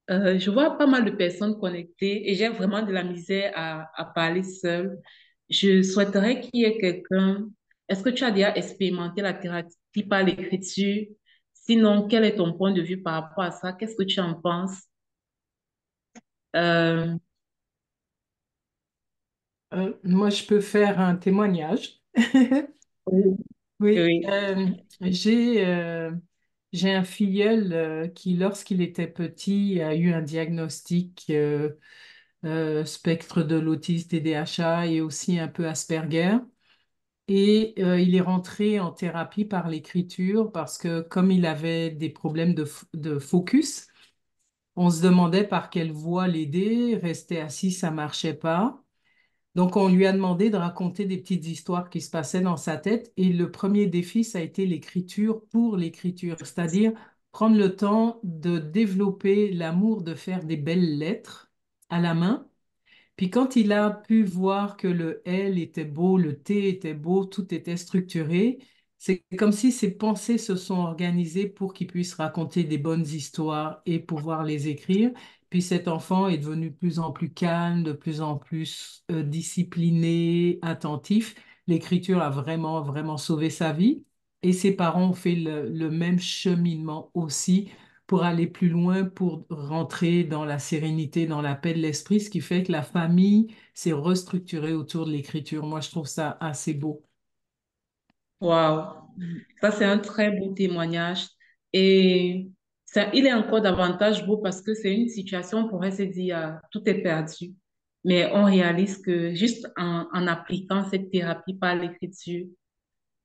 je vois pas mal de personnes connectées et j'ai vraiment de la misère à parler seule. Je souhaiterais qu'il y ait quelqu'un. Est-ce que tu as déjà expérimenté la thérapie par l'écriture? Sinon, quel est ton point de vue par rapport à ça? Qu'est-ce que tu en penses? Euh, Moi, je peux faire un témoignage. Oui. Oui, Oui. j'ai un filleul qui, lorsqu'il était petit, a eu un diagnostic spectre de l'autisme TDAH et aussi un peu Asperger. Et il est rentré en thérapie par l'écriture parce que comme il avait des problèmes de focus, on se demandait par quelle voie l'aider. Rester assis, ça marchait pas. Donc, on lui a demandé de raconter des petites histoires qui se passaient dans sa tête. Et le premier défi, ça a été l'écriture pour l'écriture, c'est-à-dire prendre le temps de développer l'amour de faire des belles lettres à la main puis quand il a pu voir que le L était beau, le T était beau, tout était structuré, c'est comme si ses pensées se sont organisées pour qu'il puisse raconter des bonnes histoires et pouvoir les écrire. Puis cet enfant est devenu de plus en plus calme, de plus en plus discipliné, attentif. L'écriture a vraiment, vraiment sauvé sa vie. Et ses parents ont fait le même cheminement aussi pour aller plus loin, pour rentrer dans la sérénité, dans la paix de l'esprit, ce qui fait que la famille s'est restructurée autour de l'écriture. Moi, je trouve ça assez beau. Waouh. Ça, c'est un très beau témoignage. Et ça, il est encore davantage beau parce que c'est une situation, on pourrait se dire, tout est perdu. Mais on réalise que juste en appliquant cette thérapie par l'écriture,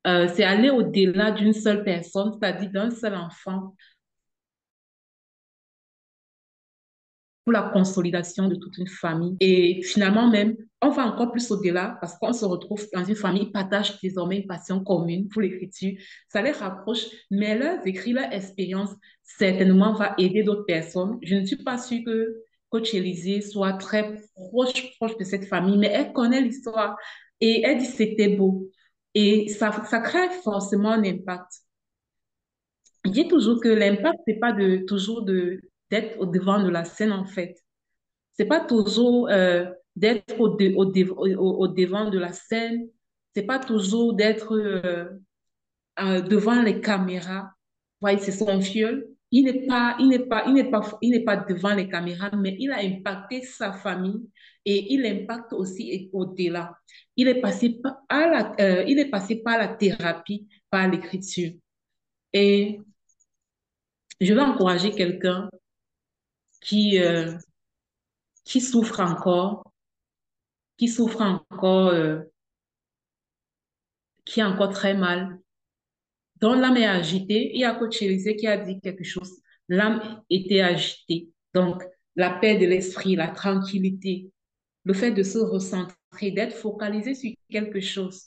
c'est aller au-delà d'une seule personne, c'est-à-dire d'un seul enfant, pour la consolidation de toute une famille. Et finalement même, on va encore plus au-delà parce qu'on se retrouve dans une famille, ils partagent désormais une passion commune pour l'écriture. Ça les rapproche, mais leurs écrits, leur expérience, certainement va aider d'autres personnes. Je ne suis pas sûre que Coach Élisée soit très proche de cette famille, mais elle connaît l'histoire et elle dit que c'était beau. Et ça crée forcément un impact. Je dis toujours que l'impact, c'est pas toujours d'être au devant de la scène, en fait. C'est pas toujours d'être au devant de la scène. C'est pas toujours d'être devant les caméras. Voyez, c'est son fiole. Il n'est pas devant les caméras, mais il a impacté sa famille et il impacte aussi au-delà. Il est passé par la thérapie, par l'écriture. Et je vais encourager quelqu'un qui, euh, qui souffre encore, qui souffre encore, qui est encore très mal, dont l'âme est agitée. Il y a Coach Élisée qui a dit quelque chose. L'âme était agitée. Donc, la paix de l'esprit, la tranquillité, le fait de se recentrer, d'être focalisé sur quelque chose,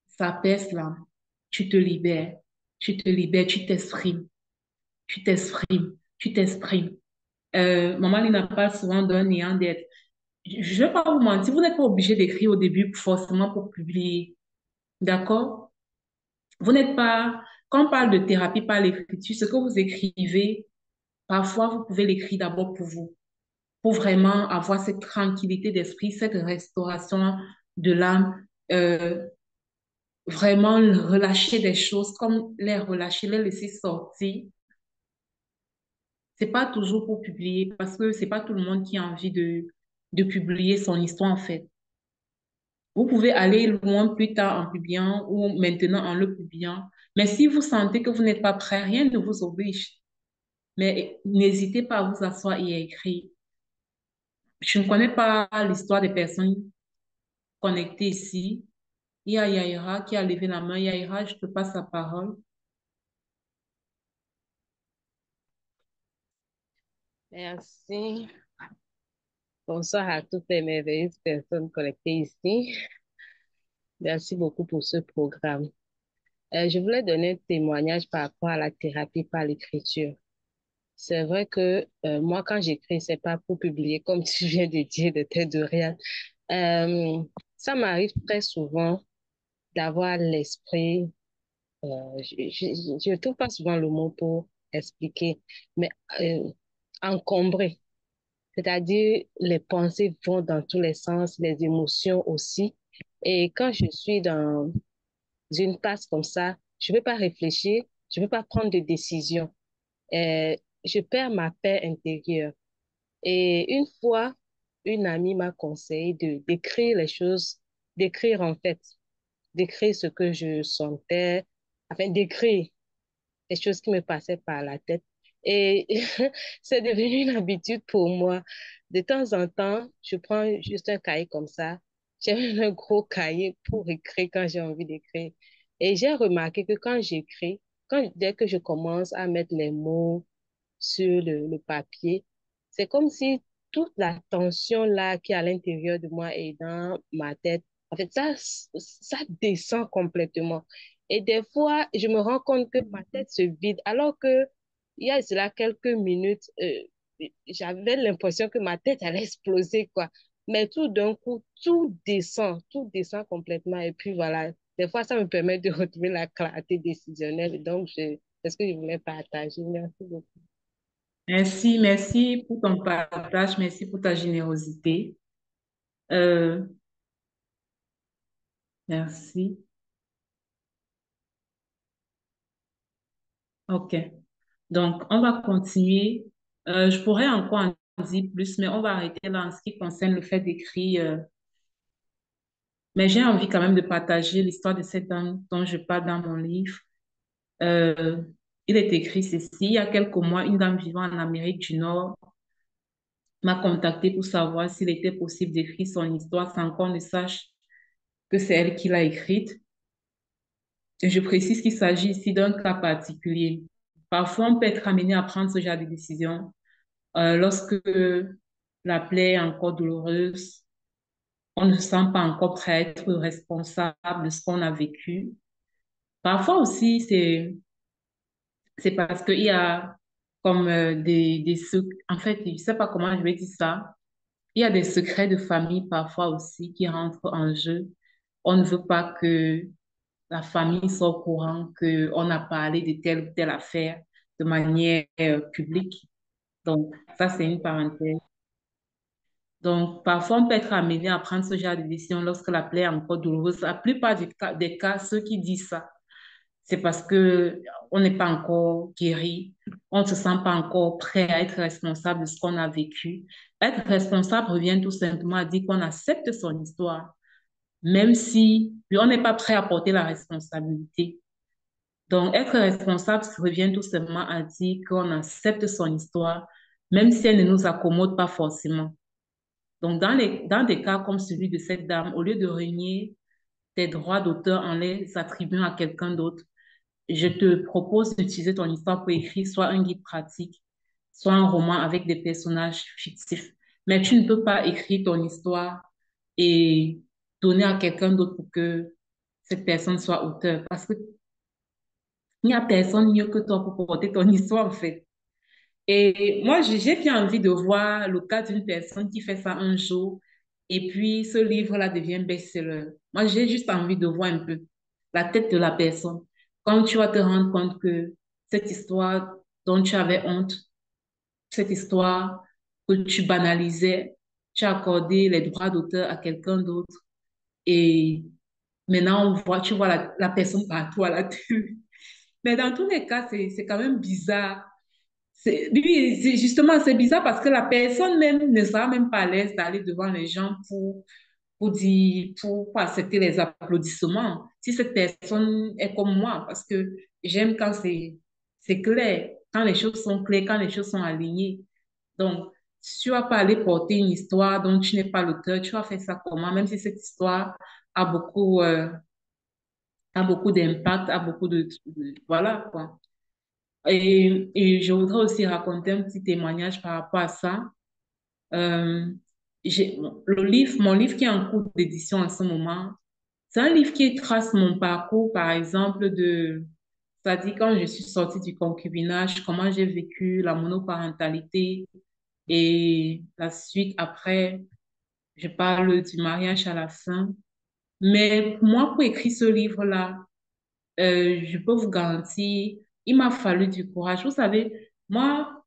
ça apaise l'âme. Tu te libères, tu t'exprimes, tu t'exprimes, tu t'exprimes. Maman Lina parle souvent d'un néant d'être. Je ne vais pas vous mentir, vous n'êtes pas obligé d'écrire au début forcément pour publier. D'accord? Vous n'êtes pas, quand on parle de thérapie par l'écriture, ce que vous écrivez, parfois vous pouvez l'écrire d'abord pour vous, pour vraiment avoir cette tranquillité d'esprit, cette restauration de l'âme, euh, vraiment relâcher des choses, comme les relâcher, les laisser sortir. C'est pas toujours pour publier, parce que c'est pas tout le monde qui a envie de publier son histoire en fait. Vous pouvez aller loin plus tard en publiant ou maintenant en le publiant. Mais si vous sentez que vous n'êtes pas prêt, rien ne vous oblige. Mais n'hésitez pas à vous asseoir et à écrire. Je ne connais pas l'histoire des personnes connectées ici. Il y a Yaira qui a levé la main. Yaira, je te passe la parole. Merci. Bonsoir à toutes les merveilleuses personnes connectées ici. Merci beaucoup pour ce programme. Je voulais donner un témoignage par rapport à la thérapie par l'écriture. C'est vrai que moi, quand j'écris, c'est pas pour publier, comme tu viens de dire, de tête de rien. Euh, Ça m'arrive très souvent d'avoir l'esprit, euh, je ne trouve pas souvent le mot pour expliquer, mais euh, encombré. C'est-à-dire, les pensées vont dans tous les sens, les émotions aussi. Et quand je suis dans une passe comme ça, je ne peux pas réfléchir, je ne peux pas prendre de décision. Euh, je perds ma paix intérieure. Et une fois, une amie m'a conseillé d'écrire les choses, d'écrire en fait, d'écrire ce que je sentais, enfin d'écrire les choses qui me passaient par la tête. Et c'est devenu une habitude pour moi. De temps en temps, je prends juste un cahier comme ça. J'ai même un gros cahier pour écrire quand j'ai envie d'écrire. Et j'ai remarqué que quand j'écris, dès que je commence à mettre les mots sur le papier, c'est comme si toute la tension là qui est à l'intérieur de moi et dans ma tête, en fait, ça descend complètement. Et des fois, je me rends compte que ma tête se vide, alors que il y a cela quelques minutes, j'avais l'impression que ma tête allait exploser, quoi. Mais tout d'un coup, tout descend complètement. Et puis voilà, des fois, ça me permet de retrouver la clarté décisionnelle. Donc, c'est ce que je voulais partager. Merci beaucoup. Merci, merci pour ton partage, merci pour ta générosité. Euh, merci. OK. Donc, on va continuer. Je pourrais encore en dire plus, mais on va arrêter là en ce qui concerne le fait d'écrire. Mais j'ai envie quand même de partager l'histoire de cette dame dont je parle dans mon livre. Euh, il est écrit ceci. Il y a quelques mois, une dame vivant en Amérique du Nord m'a contacté pour savoir s'il était possible d'écrire son histoire sans qu'on ne sache que c'est elle qui l'a écrite. Et je précise qu'il s'agit ici d'un cas particulier. Parfois, on peut être amené à prendre ce genre de décision lorsque la plaie est encore douloureuse, on ne se sent pas encore prêt à être responsable de ce qu'on a vécu. Parfois aussi, c'est parce qu'il y a comme en fait, je ne sais pas comment je vais dire ça. Il y a des secrets de famille parfois aussi qui rentrent en jeu. On ne veut pas que la famille soit au courant qu'on a parlé de telle ou telle affaire de manière publique. Donc, ça, c'est une parenthèse. Donc, parfois, on peut être amené à prendre ce genre de décision lorsque la plaie est encore douloureuse. La plupart des cas, ceux qui disent ça, c'est parce que on n'est pas encore guéri, on ne se sent pas encore prêt à être responsable de ce qu'on a vécu. Être responsable revient tout simplement à dire qu'on accepte son histoire, même si on n'est pas prêt à porter la responsabilité. Donc, être responsable revient tout simplement à dire qu'on accepte son histoire, même si elle ne nous accommode pas forcément. Donc, dans des cas comme celui de cette dame, au lieu de renier tes droits d'auteur en les attribuant à quelqu'un d'autre, je te propose d'utiliser ton histoire pour écrire soit un guide pratique, soit un roman avec des personnages fictifs. Mais tu ne peux pas écrire ton histoire et donner à quelqu'un d'autre pour que cette personne soit auteur. Parce qu'il n'y a personne mieux que toi pour porter ton histoire, en fait. Et moi, j'ai bien envie de voir le cas d'une personne qui fait ça un jour et puis ce livre-là devient best-seller. Moi, j'ai juste envie de voir un peu la tête de la personne. Quand tu vas te rendre compte que cette histoire dont tu avais honte, cette histoire que tu banalisais, tu as accordé les droits d'auteur à quelqu'un d'autre et maintenant tu vois la personne partout à la télé. Mais dans tous les cas, c'est quand même bizarre. Lui, justement, c'est bizarre parce que la personne même ne sera même pas à l'aise d'aller devant les gens pour dire, pour accepter les applaudissements. Si cette personne est comme moi, parce que j'aime quand c'est clair, quand les choses sont claires, quand les choses sont alignées. Donc, si tu vas pas aller porter une histoire dont tu n'es pas l'auteur, tu vas faire ça comment, même si cette histoire a beaucoup d'impact, a beaucoup voilà, quoi. Et je voudrais aussi raconter un petit témoignage par rapport à ça. Euh, mon livre qui est en cours d'édition en ce moment, c'est un livre qui trace mon parcours, par exemple, c'est-à-dire quand je suis sortie du concubinage, comment j'ai vécu la monoparentalité et la suite après, je parle du mariage à la fin. Mais moi, pour écrire ce livre-là, je peux vous garantir, il m'a fallu du courage. Vous savez, moi,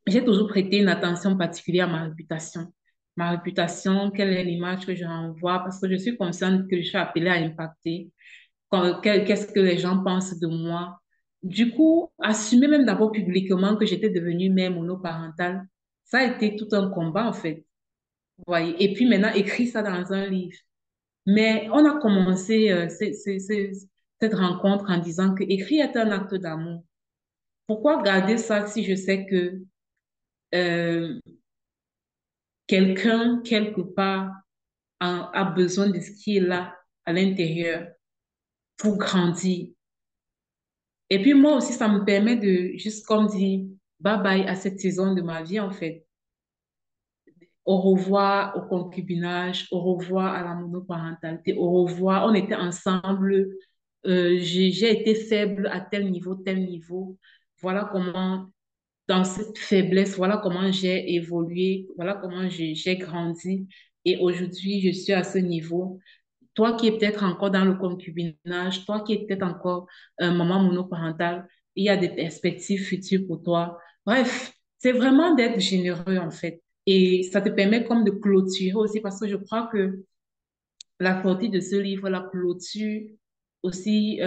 j'ai toujours prêté une attention particulière à ma réputation. Ma réputation, quelle est l'image que je renvoie, parce que je suis consciente que je suis appelée à impacter. Qu'est-ce que les gens pensent de moi? Du coup, assumer même d'abord publiquement que j'étais devenue mère monoparentale, ça a été tout un combat en fait. voyez. Et puis maintenant, écris ça dans un livre. Mais on a commencé cette rencontre en disant que écrire est un acte d'amour. Pourquoi garder ça si je sais que euh, quelqu'un, quelque part, a besoin de ce qui est là à l'intérieur pour grandir? Et puis moi aussi, ça me permet de, juste comme dire, bye bye à cette saison de ma vie, en fait. Au revoir au concubinage, au revoir à la monoparentalité, au revoir, on était ensemble, j'ai été faible à tel niveau, tel niveau. Voilà comment, dans cette faiblesse, voilà comment j'ai évolué, voilà comment j'ai grandi. Et aujourd'hui, je suis à ce niveau. Toi qui es peut-être encore dans le concubinage, toi qui es peut-être encore maman monoparentale, il y a des perspectives futures pour toi. Bref, c'est vraiment d'être généreux en fait. Et ça te permet comme de clôturer aussi parce que je crois que la sortie de ce livre, la clôture aussi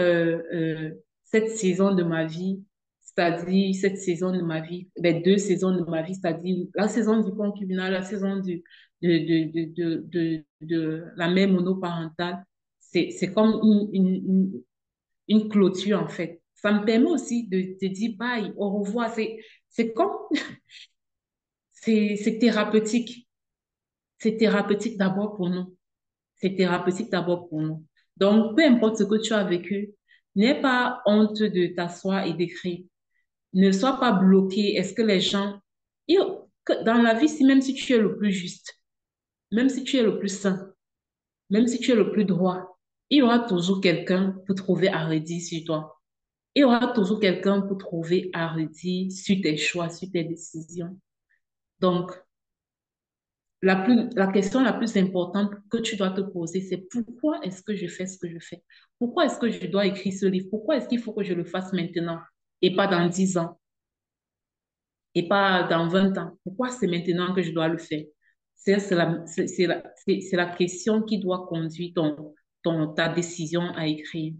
cette saison de ma vie, c'est-à-dire cette saison de ma vie, les deux saisons de ma vie, c'est-à-dire la saison du concubinage, la saison de la mère monoparentale. C'est comme une clôture en fait. Ça me permet aussi de te dire bye, au revoir. C'est comme, c'est thérapeutique. C'est thérapeutique d'abord pour nous. C'est thérapeutique d'abord pour nous. Donc, peu importe ce que tu as vécu, n'aie pas honte de t'asseoir et d'écrire. Ne sois pas bloqué. Est-ce que les gens... Dans la vie, même si tu es le plus juste, même si tu es le plus sain, même si tu es le plus droit, il y aura toujours quelqu'un pour trouver à redire sur toi. Il y aura toujours quelqu'un pour trouver à redire sur tes choix, sur tes décisions. Donc, la question la plus importante que tu dois te poser, c'est pourquoi est-ce que je fais ce que je fais? Pourquoi est-ce que je dois écrire ce livre? Pourquoi est-ce qu'il faut que je le fasse maintenant et pas dans 10 ans et pas dans 20 ans? Pourquoi c'est maintenant que je dois le faire? C'est la question qui doit conduire ta décision à écrire.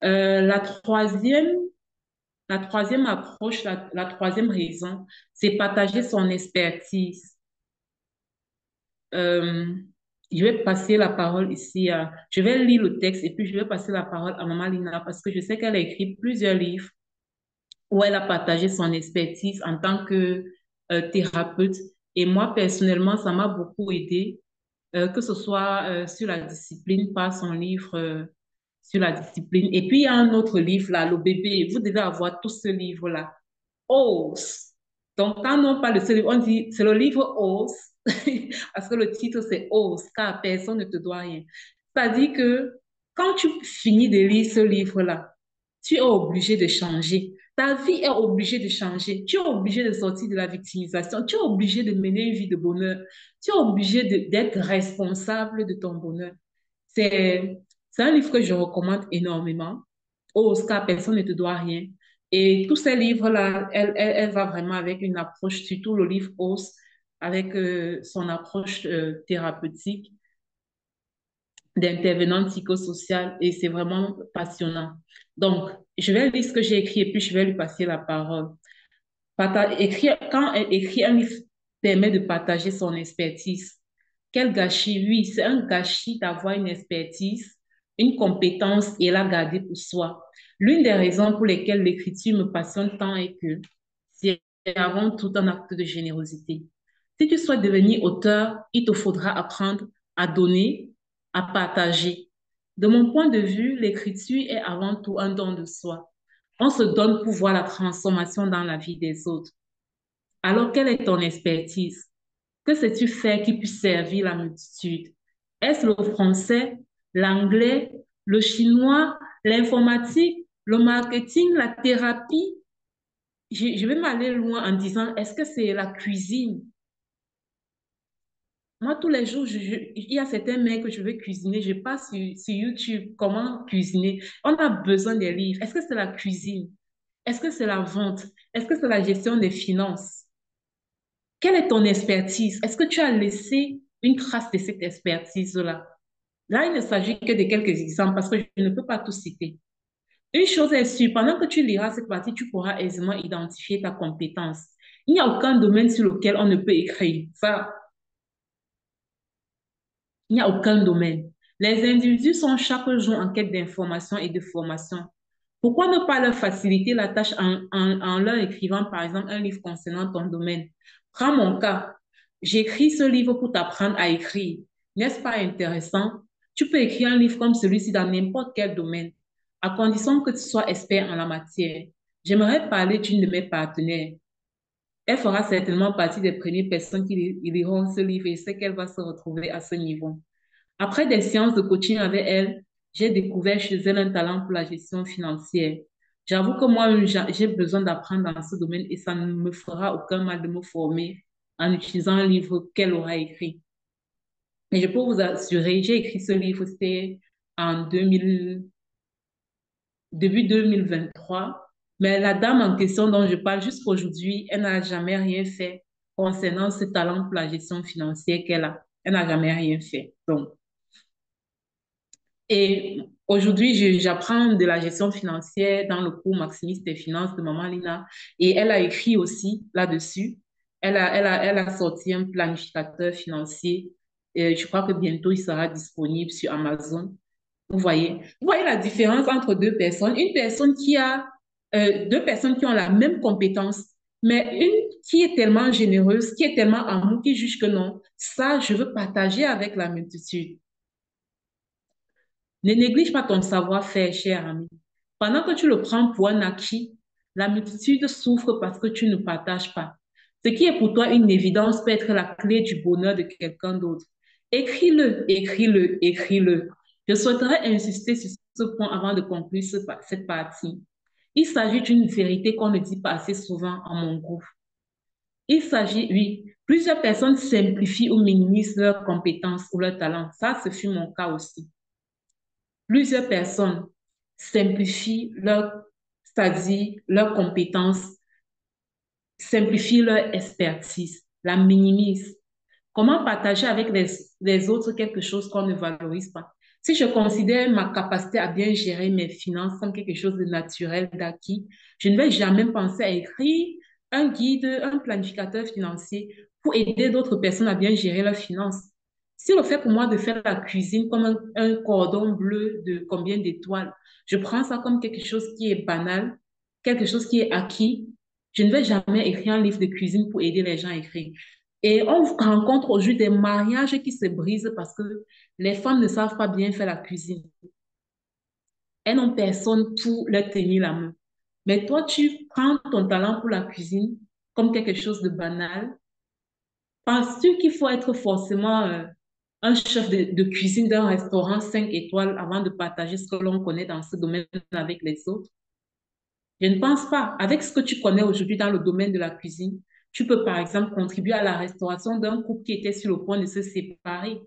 La troisième approche, la troisième raison, c'est partager son expertise. Euh, je vais passer la parole ici je vais lire le texte et puis je vais passer la parole à Maman Lina parce que je sais qu'elle a écrit plusieurs livres où elle a partagé son expertise en tant que thérapeute. Et moi, personnellement, ça m'a beaucoup aidé, que ce soit sur la discipline par son livre sur la discipline. Et puis, il y a un autre livre là, Le bébé. Vous devez avoir tout ce livre-là. Ose. Donc, quand on parle de ce livre, on dit c'est le livre Ose, parce que le titre c'est Ose, car personne ne te doit rien. C'est-à-dire que quand tu finis de lire ce livre-là, tu es obligé de changer. Ta vie est obligée de changer. Tu es obligé de sortir de la victimisation. Tu es obligé de mener une vie de bonheur. Tu es obligé d'être responsable de ton bonheur. C'est, c'est un livre que je recommande énormément. Ose, car personne ne te doit rien. Et tous ces livres-là, elle va vraiment avec une approche, surtout le livre Ose, avec son approche thérapeutique d'intervenante psychosociale et c'est vraiment passionnant. Donc, je vais lire ce que j'ai écrit et puis je vais lui passer la parole. Quand elle écrit un livre permet de partager son expertise. Quel gâchis, oui, c'est un gâchis d'avoir une expertise, une compétence et la garder pour soi. L'une des raisons pour lesquelles l'écriture me passionne tant est que c'est avant tout un acte de générosité. Si tu souhaites devenir auteur, il te faudra apprendre à donner, à partager. De mon point de vue, l'écriture est avant tout un don de soi. On se donne pour voir la transformation dans la vie des autres. Alors, quelle est ton expertise? Que sais-tu faire qui puisse servir la multitude? Est-ce le français, l'anglais, le chinois, l'informatique, le marketing, la thérapie? Je vais m'aller loin en disant, est-ce que c'est la cuisine? Moi, tous les jours, il y a certains mets que je veux cuisiner. Je passe sur YouTube comment cuisiner. On a besoin des livres. Est-ce que c'est la cuisine? Est-ce que c'est la vente? Est-ce que c'est la gestion des finances? Quelle est ton expertise? Est-ce que tu as laissé une trace de cette expertise-là? Là, il ne s'agit que de quelques exemples parce que je ne peux pas tout citer. Une chose est sûre, pendant que tu liras cette partie, tu pourras aisément identifier ta compétence. Il n'y a aucun domaine sur lequel on ne peut écrire. Ça, Il n'y a aucun domaine. Les individus sont chaque jour en quête d'information et de formation. Pourquoi ne pas leur faciliter la tâche en leur écrivant, par exemple, un livre concernant ton domaine? Prends mon cas. J'écris ce livre pour t'apprendre à écrire. N'est-ce pas intéressant? Tu peux écrire un livre comme celui-ci dans n'importe quel domaine, à condition que tu sois expert en la matière. J'aimerais parler d'une de mes partenaires. Elle fera certainement partie des premières personnes qui liront ce livre et c'est qu'elle va se retrouver à ce niveau. Après des séances de coaching avec elle, j'ai découvert chez elle un talent pour la gestion financière. J'avoue que moi, j'ai besoin d'apprendre dans ce domaine et ça ne me fera aucun mal de me former en utilisant un livre qu'elle aura écrit. Et je peux vous assurer, j'ai écrit ce livre, c'était en 2000, début 2023. Mais la dame en question dont je parle jusqu'aujourd'hui, elle n'a jamais rien fait concernant ce talent pour la gestion financière qu'elle a. Elle n'a jamais rien fait. Donc, et aujourd'hui, j'apprends de la gestion financière dans le cours Maximise tes finances de Maman Lina. Et elle a écrit aussi là-dessus. Elle a sorti un planificateur financier. Et je crois que bientôt, il sera disponible sur Amazon. Vous voyez la différence entre deux personnes. Une personne qui a, deux personnes qui ont la même compétence, mais une qui est tellement généreuse, qui est tellement amour, qui juge que non, ça, je veux partager avec la multitude. Ne néglige pas ton savoir-faire, cher ami. Pendant que tu le prends pour un acquis, la multitude souffre parce que tu ne partages pas. Ce qui est pour toi une évidence peut être la clé du bonheur de quelqu'un d'autre. Écris-le, écris-le, écris-le. Je souhaiterais insister sur ce point avant de conclure cette partie. Il s'agit d'une vérité qu'on ne dit pas assez souvent en mon groupe. Il s'agit, oui, plusieurs personnes simplifient ou minimisent leurs compétences ou leurs talents. Ça, ce fut mon cas aussi. Plusieurs personnes simplifient leur, c'est-à-dire leurs compétences, simplifient leur expertise, la minimisent. Comment partager avec les autres quelque chose qu'on ne valorise pas? Si je considère ma capacité à bien gérer mes finances comme quelque chose de naturel, d'acquis, je ne vais jamais penser à écrire un guide, un planificateur financier pour aider d'autres personnes à bien gérer leurs finances. Si le fait pour moi de faire la cuisine comme un cordon bleu de combien d'étoiles, je prends ça comme quelque chose qui est banal, quelque chose qui est acquis, je ne vais jamais écrire un livre de cuisine pour aider les gens à écrire. Et on rencontre aujourd'hui des mariages qui se brisent parce que les femmes ne savent pas bien faire la cuisine. Elles n'ont personne pour leur tenir la main. Mais toi, tu prends ton talent pour la cuisine comme quelque chose de banal. Penses-tu qu'il faut être forcément un chef de cuisine d'un restaurant 5 étoiles avant de partager ce que l'on connaît dans ce domaine avec les autres? Je ne pense pas. Avec ce que tu connais aujourd'hui dans le domaine de la cuisine, tu peux par exemple contribuer à la restauration d'un couple qui était sur le point de se séparer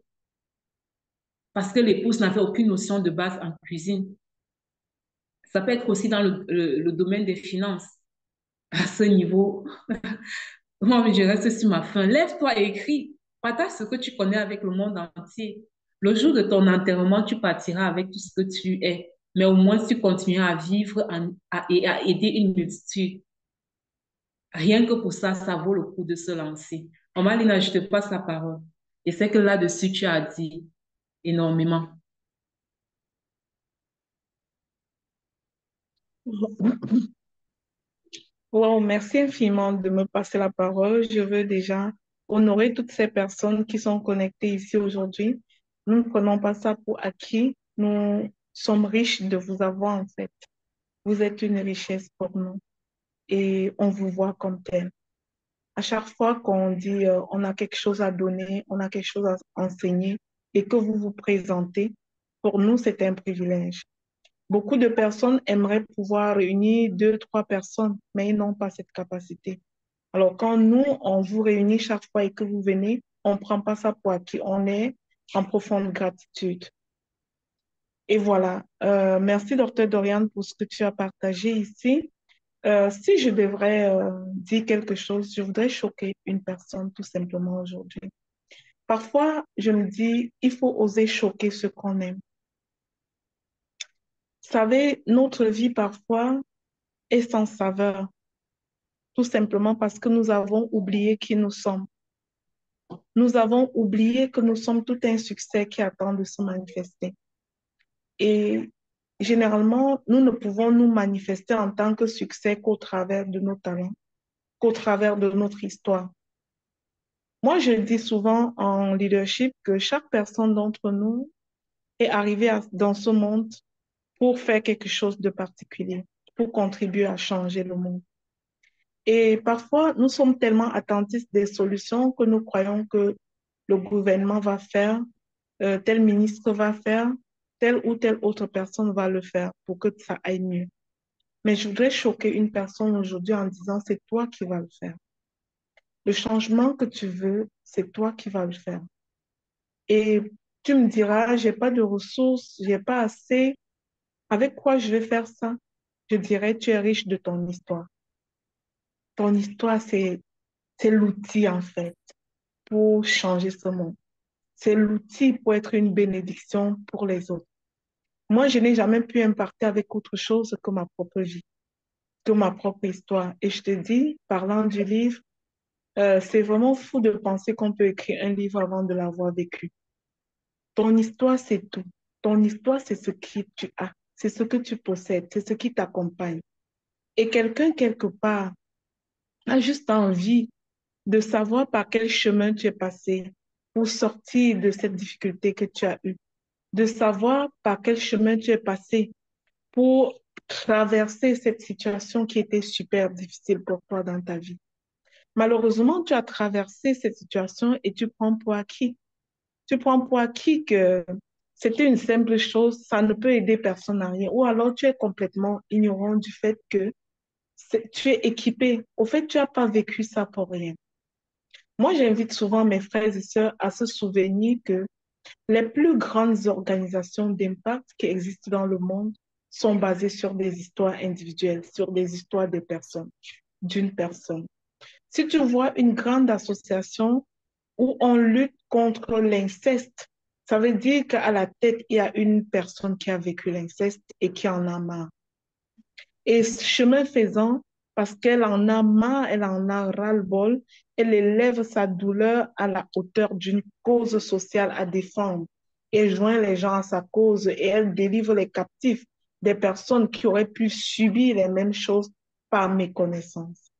parce que l'épouse n'avait aucune notion de base en cuisine. Ça peut être aussi dans le domaine des finances. À ce niveau, moi, je reste sur ma faim. Lève-toi et écris. Partage ce que tu connais avec le monde entier. Le jour de ton enterrement, tu partiras avec tout ce que tu es. Mais au moins, tu continueras à vivre et à aider une multitude. Rien que pour ça, ça vaut le coup de se lancer. Maman Lina, je te passe la parole. Et c'est que là-dessus, tu as dit énormément. Wow, merci infiniment de me passer la parole. Je veux déjà honorer toutes ces personnes qui sont connectées ici aujourd'hui. Nous ne prenons pas ça pour acquis. Nous sommes riches de vous avoir en fait. Vous êtes une richesse pour nous et on vous voit comme tel. À chaque fois qu'on dit on a quelque chose à donner, on a quelque chose à enseigner et que vous vous présentez, pour nous, c'est un privilège. Beaucoup de personnes aimeraient pouvoir réunir deux, trois personnes, mais ils n'ont pas cette capacité. Alors, quand nous, on vous réunit chaque fois et que vous venez, on ne prend pas ça pour acquis. On est en profonde gratitude. Et voilà. Merci, Docteur Dorian, pour ce que tu as partagé ici. Si je devrais dire quelque chose, je voudrais choquer une personne tout simplement aujourd'hui. Parfois, je me dis, il faut oser choquer ce qu'on aime. Vous savez, notre vie parfois est sans saveur, tout simplement parce que nous avons oublié qui nous sommes. nous avons oublié que nous sommes tout un succès qui attend de se manifester. Et généralement, nous ne pouvons nous manifester en tant que succès qu'au travers de nos talents, qu'au travers de notre histoire. Moi, je dis souvent en leadership que chaque personne d'entre nous est arrivée dans ce monde pour faire quelque chose de particulier, pour contribuer à changer le monde. Et parfois, nous sommes tellement attentifs des solutions que nous croyons que le gouvernement va faire, tel ministre va faire, telle ou telle autre personne va le faire pour que ça aille mieux. Mais je voudrais choquer une personne aujourd'hui en disant, c'est toi qui vas le faire. Le changement que tu veux, c'est toi qui vas le faire. Et tu me diras, j'ai pas de ressources, j'ai pas assez. Avec quoi je vais faire ça? Je dirais, tu es riche de ton histoire. Ton histoire, c'est l'outil, en fait, pour changer ce monde. C'est l'outil pour être une bénédiction pour les autres. Moi, je n'ai jamais pu impacter avec autre chose que ma propre vie, que ma propre histoire. Et je te dis, parlant du livre, c'est vraiment fou de penser qu'on peut écrire un livre avant de l'avoir vécu. Ton histoire, c'est tout. Ton histoire, c'est ce que tu as, c'est ce que tu possèdes, c'est ce qui t'accompagne. Et quelqu'un, quelque part, a juste envie de savoir par quel chemin tu es passé pour sortir de cette difficulté que tu as eue, de savoir par quel chemin tu es passé pour traverser cette situation qui était super difficile pour toi dans ta vie. Malheureusement, tu as traversé cette situation et tu prends pour acquis. Tu prends pour acquis que c'était une simple chose, ça ne peut aider personne à rien. Ou alors tu es complètement ignorant du fait que tu es équipé. Au fait, tu n'as pas vécu ça pour rien. Moi, j'invite souvent mes frères et sœurs à se souvenir que les plus grandes organisations d'impact qui existent dans le monde sont basées sur des histoires individuelles, sur des histoires de personnes, d'une personne. Si tu vois une grande association où on lutte contre l'inceste, ça veut dire qu'à la tête, il y a une personne qui a vécu l'inceste et qui en a marre. Et chemin faisant, parce qu'elle en a marre, elle en a ras-le-bol, elle élève sa douleur à la hauteur d'une cause sociale à défendre et joint les gens à sa cause et elle délivre les captifs des personnes qui auraient pu subir les mêmes choses par méconnaissance.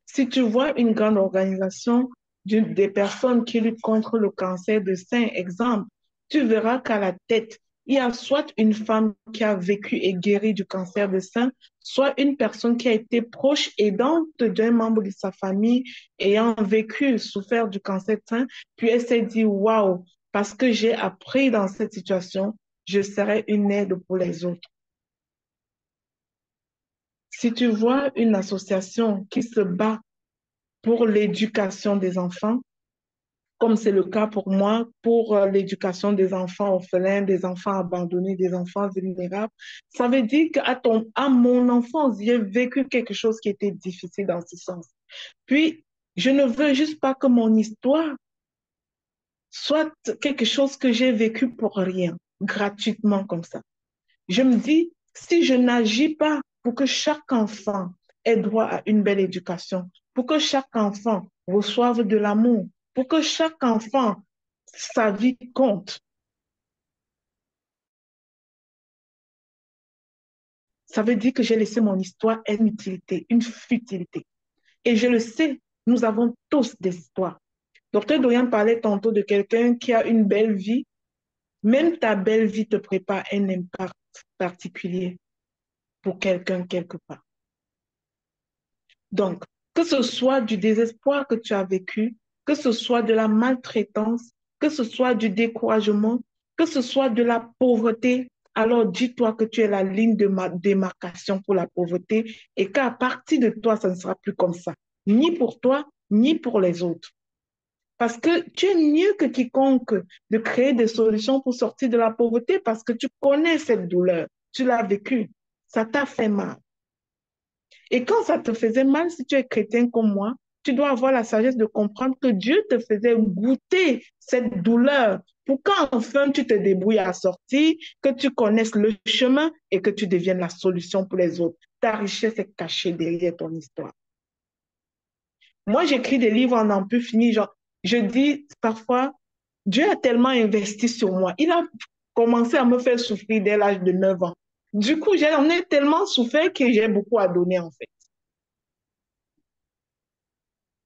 Si tu vois une grande organisation des personnes qui luttent contre le cancer de sein, exemple, tu verras qu'à la tête, il y a soit une femme qui a vécu et guéri du cancer de sein, soit une personne qui a été proche aidante d'un membre de sa famille ayant vécu, souffert du cancer de sein, puis elle s'est dit, waouh, parce que j'ai appris dans cette situation, je serai une aide pour les autres. Si tu vois une association qui se bat pour l'éducation des enfants, comme c'est le cas pour moi, pour l'éducation des enfants orphelins, des enfants abandonnés, des enfants vulnérables. Ça veut dire à mon enfance, j'ai vécu quelque chose qui était difficile dans ce sens. Puis, je ne veux juste pas que mon histoire soit quelque chose que j'ai vécu pour rien, gratuitement comme ça. Je me dis, si je n'agis pas pour que chaque enfant ait droit à une belle éducation, pour que chaque enfant reçoive de l'amour, pour que chaque enfant, sa vie compte, ça veut dire que j'ai laissé mon histoire une utilité, une futilité. Et je le sais, nous avons tous des histoires. Docteur Dorian parlait tantôt de quelqu'un qui a une belle vie. Même ta belle vie te prépare un impact particulier pour quelqu'un quelque part. Donc, que ce soit du désespoir que tu as vécu, que ce soit de la maltraitance, que ce soit du découragement, que ce soit de la pauvreté, alors dis-toi que tu es la ligne de démarcation pour la pauvreté et qu'à partir de toi, ça ne sera plus comme ça, ni pour toi, ni pour les autres. Parce que tu es mieux que quiconque de créer des solutions pour sortir de la pauvreté parce que tu connais cette douleur, tu l'as vécue, ça t'a fait mal. Et quand ça te faisait mal, si tu es chrétien comme moi, tu dois avoir la sagesse de comprendre que Dieu te faisait goûter cette douleur pour qu'enfin tu te débrouilles à sortir, que tu connaisses le chemin et que tu deviennes la solution pour les autres. Ta richesse est cachée derrière ton histoire. Moi, j'écris des livres, on n'en peut finir, genre, Je dis parfois, Dieu a tellement investi sur moi. Il a commencé à me faire souffrir dès l'âge de 9 ans. Du coup, j'en ai tellement souffert que j'ai beaucoup à donner en fait.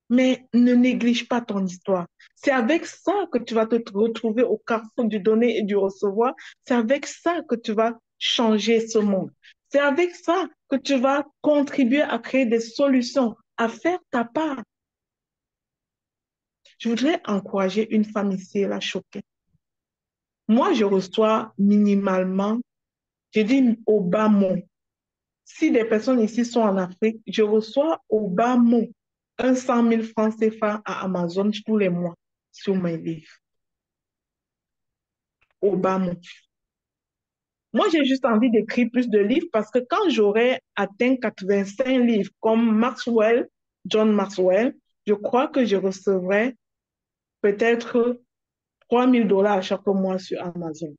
Mais ne néglige pas ton histoire. C'est avec ça que tu vas te retrouver au carrefour du donner et du recevoir. C'est avec ça que tu vas changer ce monde. C'est avec ça que tu vas contribuer à créer des solutions, à faire ta part. Je voudrais encourager une femme ici et la choquer. Moi, je reçois minimalement, je dis au bas mot. Si des personnes ici sont en Afrique, je reçois au bas mot 100 000 francs CFA à Amazon tous les mois sur mes livres. Au bas mot. Moi, j'ai juste envie d'écrire plus de livres parce que quand j'aurai atteint 85 livres comme Maxwell, John Maxwell, je crois que je recevrai peut-être 3 000 dollars chaque mois sur Amazon.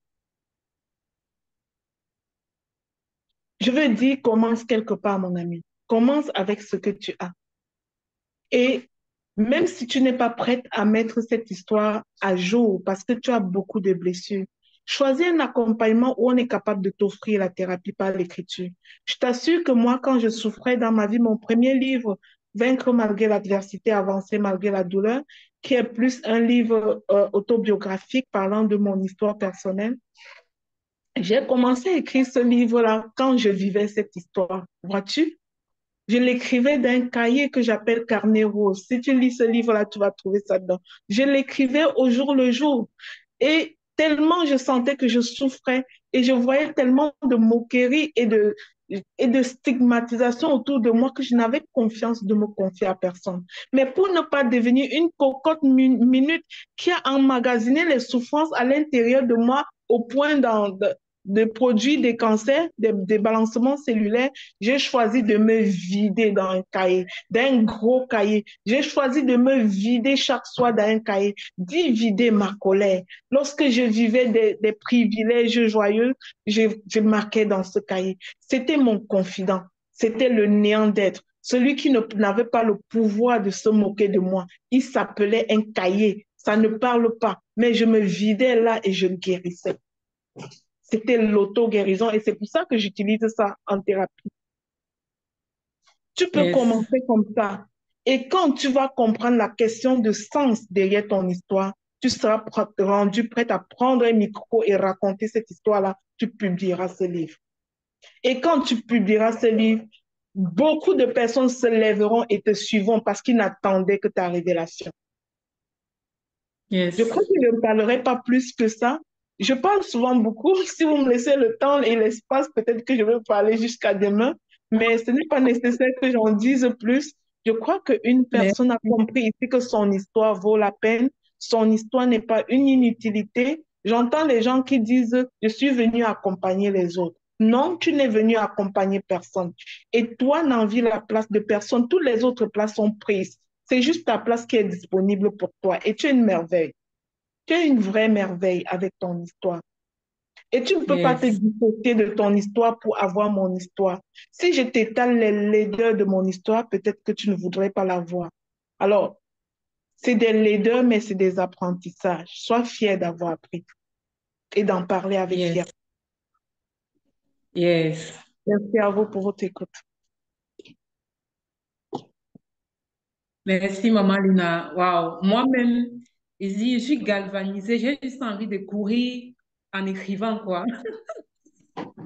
Je veux dire, commence quelque part, mon ami. Commence avec ce que tu as. Et même si tu n'es pas prête à mettre cette histoire à jour parce que tu as beaucoup de blessures, choisis un accompagnement où on est capable de t'offrir la thérapie par l'écriture. Je t'assure que moi, quand je souffrais dans ma vie, mon premier livre, Vaincre malgré l'adversité, avancer malgré la douleur, qui est plus un livre autobiographique parlant de mon histoire personnelle, j'ai commencé à écrire ce livre-là quand je vivais cette histoire. Vois-tu? Je l'écrivais d'un cahier que j'appelle Carnet rose. Si tu lis ce livre-là, tu vas trouver ça dedans. Je l'écrivais au jour le jour. Et tellement je sentais que je souffrais et je voyais tellement de moqueries et de stigmatisation autour de moi que je n'avais confiance de me confier à personne. Mais pour ne pas devenir une cocotte minute qui a emmagasiné les souffrances à l'intérieur de moi au point de produire des cancers, des balancements cellulaires, j'ai choisi de me vider dans un cahier, d'un gros cahier. J'ai choisi de me vider chaque soir dans un cahier, d'y vider ma colère. Lorsque je vivais des privilèges joyeux, je marquais dans ce cahier. C'était mon confident, c'était le néant d'être, celui qui n'avait pas le pouvoir de se moquer de moi. Il s'appelait un cahier. Ça ne parle pas, mais je me vidais là et je guérissais. C'était l'auto-guérison et c'est pour ça que j'utilise ça en thérapie. Tu peux Yes. commencer comme ça. Et quand tu vas comprendre la question de sens derrière ton histoire, tu seras rendu prêt à prendre un micro et raconter cette histoire-là. Tu publieras ce livre. Et quand tu publieras ce livre, beaucoup de personnes se lèveront et te suivront parce qu'ils n'attendaient que ta révélation. Je Yes. crois que je ne parlerai pas plus que ça. Je parle souvent beaucoup. Si vous me laissez le temps et l'espace, peut-être que je vais parler jusqu'à demain, mais ce n'est pas nécessaire que j'en dise plus. Je crois qu'une personne a Merci. compris ici que son histoire vaut la peine. Son histoire n'est pas une inutilité. J'entends les gens qui disent, je suis venu accompagner les autres. Non, tu n'es venu accompagner personne. Et toi, n'envie la place de personne. Toutes les autres places sont prises. C'est juste ta place qui est disponible pour toi. Et tu es une merveille. Tu es une vraie merveille avec ton histoire. Et tu ne peux pas te Yes. dissocier de ton histoire pour avoir mon histoire. Si je t'étale les laideurs de mon histoire, peut-être que tu ne voudrais pas la voir. Alors, c'est des laideurs, mais c'est des apprentissages. Sois fier d'avoir appris et d'en parler avec Yes. fierté. Yes. Merci à vous pour votre écoute. Merci, Maman Lina. Waouh. Moi-même, ici, je suis galvanisée. J'ai juste envie de courir en écrivant, quoi.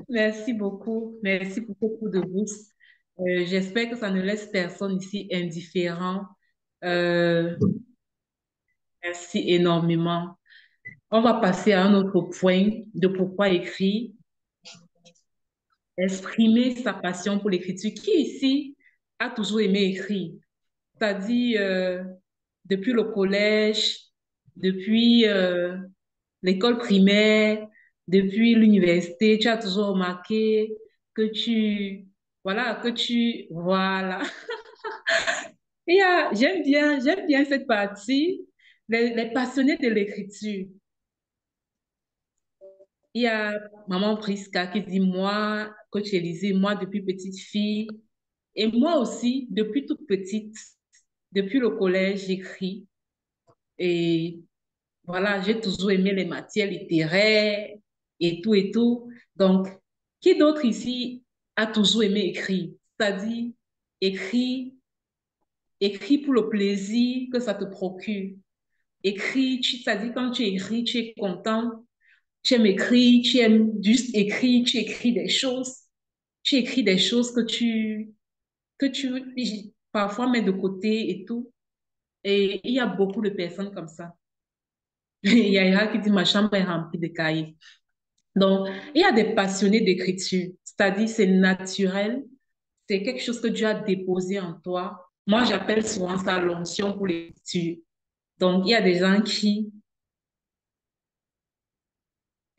Merci beaucoup. Merci pour ce coup de boost. J'espère que ça ne laisse personne ici indifférent. Euh, merci énormément. On va passer à un autre point de pourquoi écrire. Exprimer sa passion pour l'écriture. Qui ici a toujours aimé écrire? C'est-à-dire, depuis le collège, depuis l'école primaire, depuis l'université, tu as toujours remarqué que voilà. J'aime bien cette partie, les passionnés de l'écriture. Il y a Maman Prisca qui dit, moi, coach Élisée, moi, depuis petite fille, et moi aussi, depuis toute petite, depuis le collège, j'écris. Et voilà, j'ai toujours aimé les matières littéraires et tout et tout. Donc, qui d'autre ici a toujours aimé écrire? C'est-à-dire, écrire, écrire pour le plaisir que ça te procure. Écrire, c'est-à-dire quand tu écris, tu es content, tu aimes écrire, tu aimes juste écrire, tu écris des choses. Tu écris des choses que tu parfois mets de côté et tout. Et il y a beaucoup de personnes comme ça. Il y a qui dit ma chambre est remplie de cahiers. Donc, il y a des passionnés d'écriture, c'est-à-dire c'est naturel, c'est quelque chose que Dieu a déposé en toi. Moi, j'appelle souvent ça l'onction pour l'écriture. Donc, il y a des gens qui...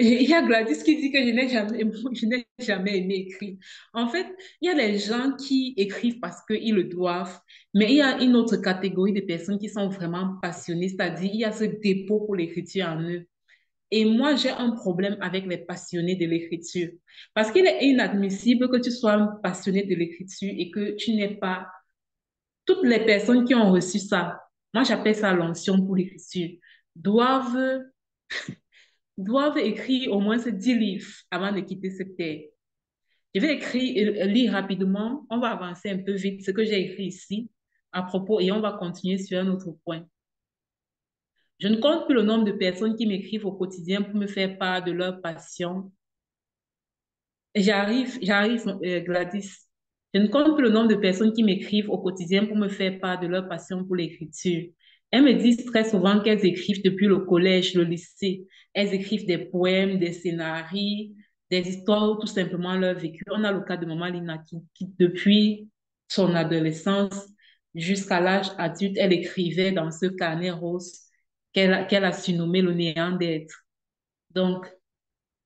Il y a Gladys qui dit que je n'ai jamais aimé écrire. En fait, il y a les gens qui écrivent parce qu'ils le doivent, mais il y a une autre catégorie de personnes qui sont vraiment passionnées, c'est-à-dire il y a ce dépôt pour l'écriture en eux. Et moi, j'ai un problème avec les passionnés de l'écriture. Parce qu'il est inadmissible que tu sois un passionné de l'écriture et que tu n'aies pas toutes les personnes qui ont reçu ça. Moi, j'appelle ça l'onction pour l'écriture. Doivent, doivent écrire au moins ces 10 livres avant de quitter cette terre. Je vais écrire, lire rapidement. On va avancer un peu vite ce que j'ai écrit ici à propos et on va continuer sur un autre point. Je ne compte plus le nombre de personnes qui m'écrivent au quotidien pour me faire part de leur passion. Gladys. Je ne compte plus le nombre de personnes qui m'écrivent au quotidien pour me faire part de leur passion pour l'écriture. Elles me disent très souvent qu'elles écrivent depuis le collège, le lycée. Elles écrivent des poèmes, des scénarios, des histoires ou tout simplement leur vécu. On a le cas de Maman Lina qui depuis son adolescence jusqu'à l'âge adulte, elle écrivait dans ce carnet rose qu'elle a surnommé le néant d'être. Donc,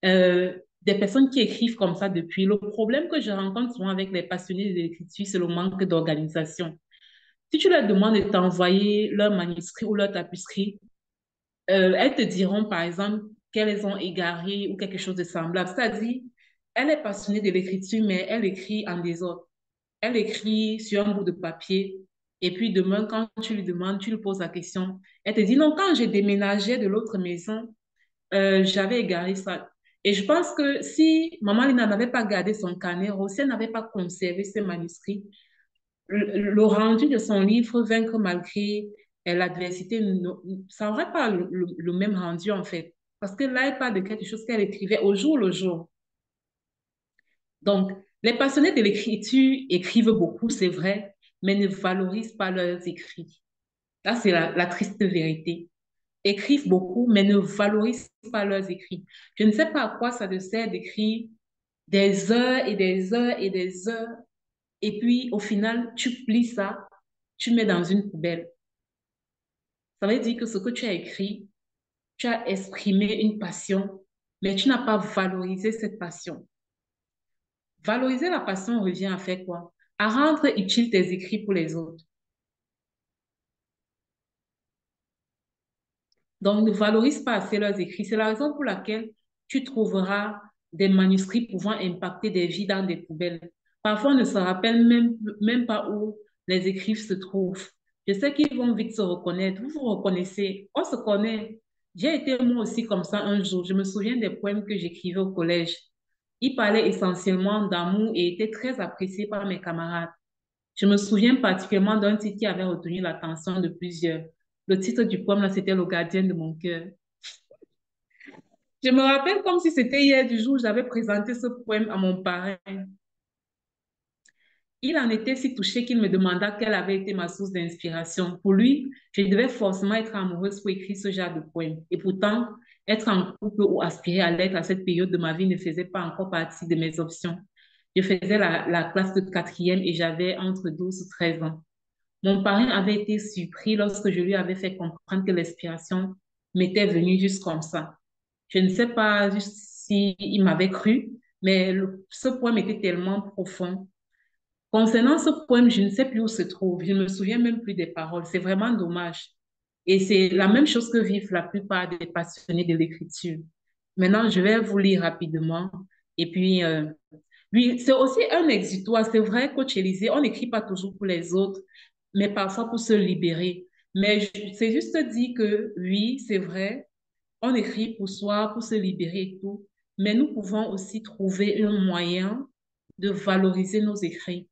des personnes qui écrivent comme ça depuis. Le problème que je rencontre souvent avec les passionnés de l'écriture, c'est le manque d'organisation. Si tu leur demandes de t'envoyer leur manuscrit ou leur tapisserie, elles te diront, par exemple, qu'elles ont égaré ou quelque chose de semblable. C'est-à-dire, elle est passionnée de l'écriture, mais elle écrit en désordre. Elle écrit sur un bout de papier. Et puis demain, quand tu lui demandes, tu lui poses la question, elle te dit, non, quand j'ai déménagé de l'autre maison, j'avais égaré ça. Et je pense que si Maman Lina n'avait pas gardé son carnet rose, si elle n'avait pas conservé ses manuscrits, le rendu de son livre, Vaincre malgré l'adversité, ça n'aurait pas le même rendu en fait. Parce que là, elle parle de quelque chose qu'elle écrivait au jour le jour. Donc, les passionnés de l'écriture écrivent beaucoup, c'est vrai, mais ne valorisent pas leurs écrits. Là, c'est la triste vérité. Écrivent beaucoup, mais ne valorisent pas leurs écrits. Je ne sais pas à quoi ça te sert d'écrire des heures et des heures et des heures, et puis au final, tu plies ça, tu mets dans une poubelle. Ça veut dire que ce que tu as écrit, tu as exprimé une passion, mais tu n'as pas valorisé cette passion. Valoriser la passion revient à faire quoi? À rendre utile tes écrits pour les autres. Donc, ne valorise pas assez leurs écrits. C'est la raison pour laquelle tu trouveras des manuscrits pouvant impacter des vies dans des poubelles. Parfois, on ne se rappelle même pas où les écrits se trouvent. Je sais qu'ils vont vite se reconnaître. Vous vous reconnaissez. On se connaît. J'ai été moi aussi comme ça un jour. Je me souviens des poèmes que j'écrivais au collège. Ils parlaient essentiellement d'amour et étaient très appréciés par mes camarades. Je me souviens particulièrement d'un titre qui avait retenu l'attention de plusieurs. Le titre du poème, là, c'était Le gardien de mon cœur. Je me rappelle comme si c'était hier du jour où j'avais présenté ce poème à mon parrain. Il en était si touché qu'il me demanda quelle avait été ma source d'inspiration. Pour lui, je devais forcément être amoureuse pour écrire ce genre de poème. Et pourtant, être en couple ou aspirer à l'être à cette période de ma vie ne faisait pas encore partie de mes options. Je faisais la classe de quatrième et j'avais entre 12 et 13 ans. Mon parrain avait été surpris lorsque je lui avais fait comprendre que l'inspiration m'était venue juste comme ça. Je ne sais pas juste s'il m'avait cru, mais ce poème était tellement profond. Concernant ce poème, je ne sais plus où se trouve. Je ne me souviens même plus des paroles. C'est vraiment dommage. Et c'est la même chose que vivent la plupart des passionnés de l'écriture. Maintenant, je vais vous lire rapidement. Et puis, oui, c'est aussi un exutoire. C'est vrai, coach Élisée, on n'écrit pas toujours pour les autres, mais parfois pour se libérer. Mais c'est juste dit que oui, c'est vrai, on écrit pour soi, pour se libérer et tout, mais nous pouvons aussi trouver un moyen de valoriser nos écrits.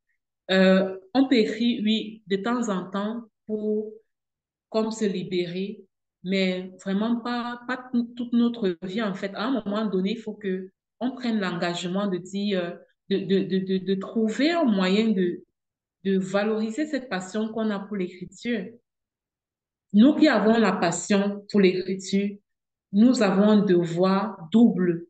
On peut écrire, oui, de temps en temps pour comme se libérer, mais vraiment pas toute notre vie, en fait. À un moment donné, il faut que on prenne l'engagement de dire, de trouver un moyen de valoriser cette passion qu'on a pour l'écriture. Nous qui avons la passion pour l'écriture, nous avons un devoir double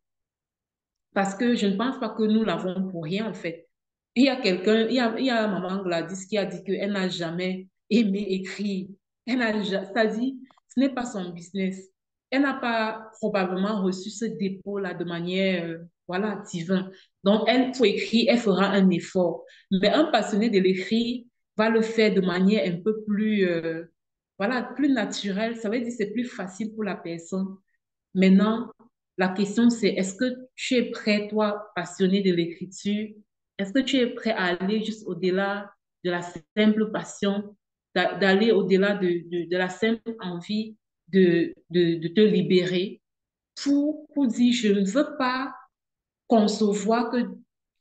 parce que je ne pense pas que nous l'avons pour rien, en fait. Il y a quelqu'un, il y a maman Gladys qui a dit qu'elle n'a jamais aimé écrire. C'est-à-dire, ce n'est pas son business. Elle n'a pas probablement reçu ce dépôt-là de manière, voilà, divine. Donc, elle, pour écrire, elle fera un effort. Mais un passionné de l'écrit va le faire de manière un peu plus, voilà, plus naturelle. Ça veut dire que c'est plus facile pour la personne. Maintenant, la question c'est, est-ce que tu es prêt, toi, passionné de l'écriture, est-ce que tu es prêt à aller juste au-delà de la simple passion, d'aller au-delà de la simple envie de te libérer pour dire, je ne veux pas concevoir que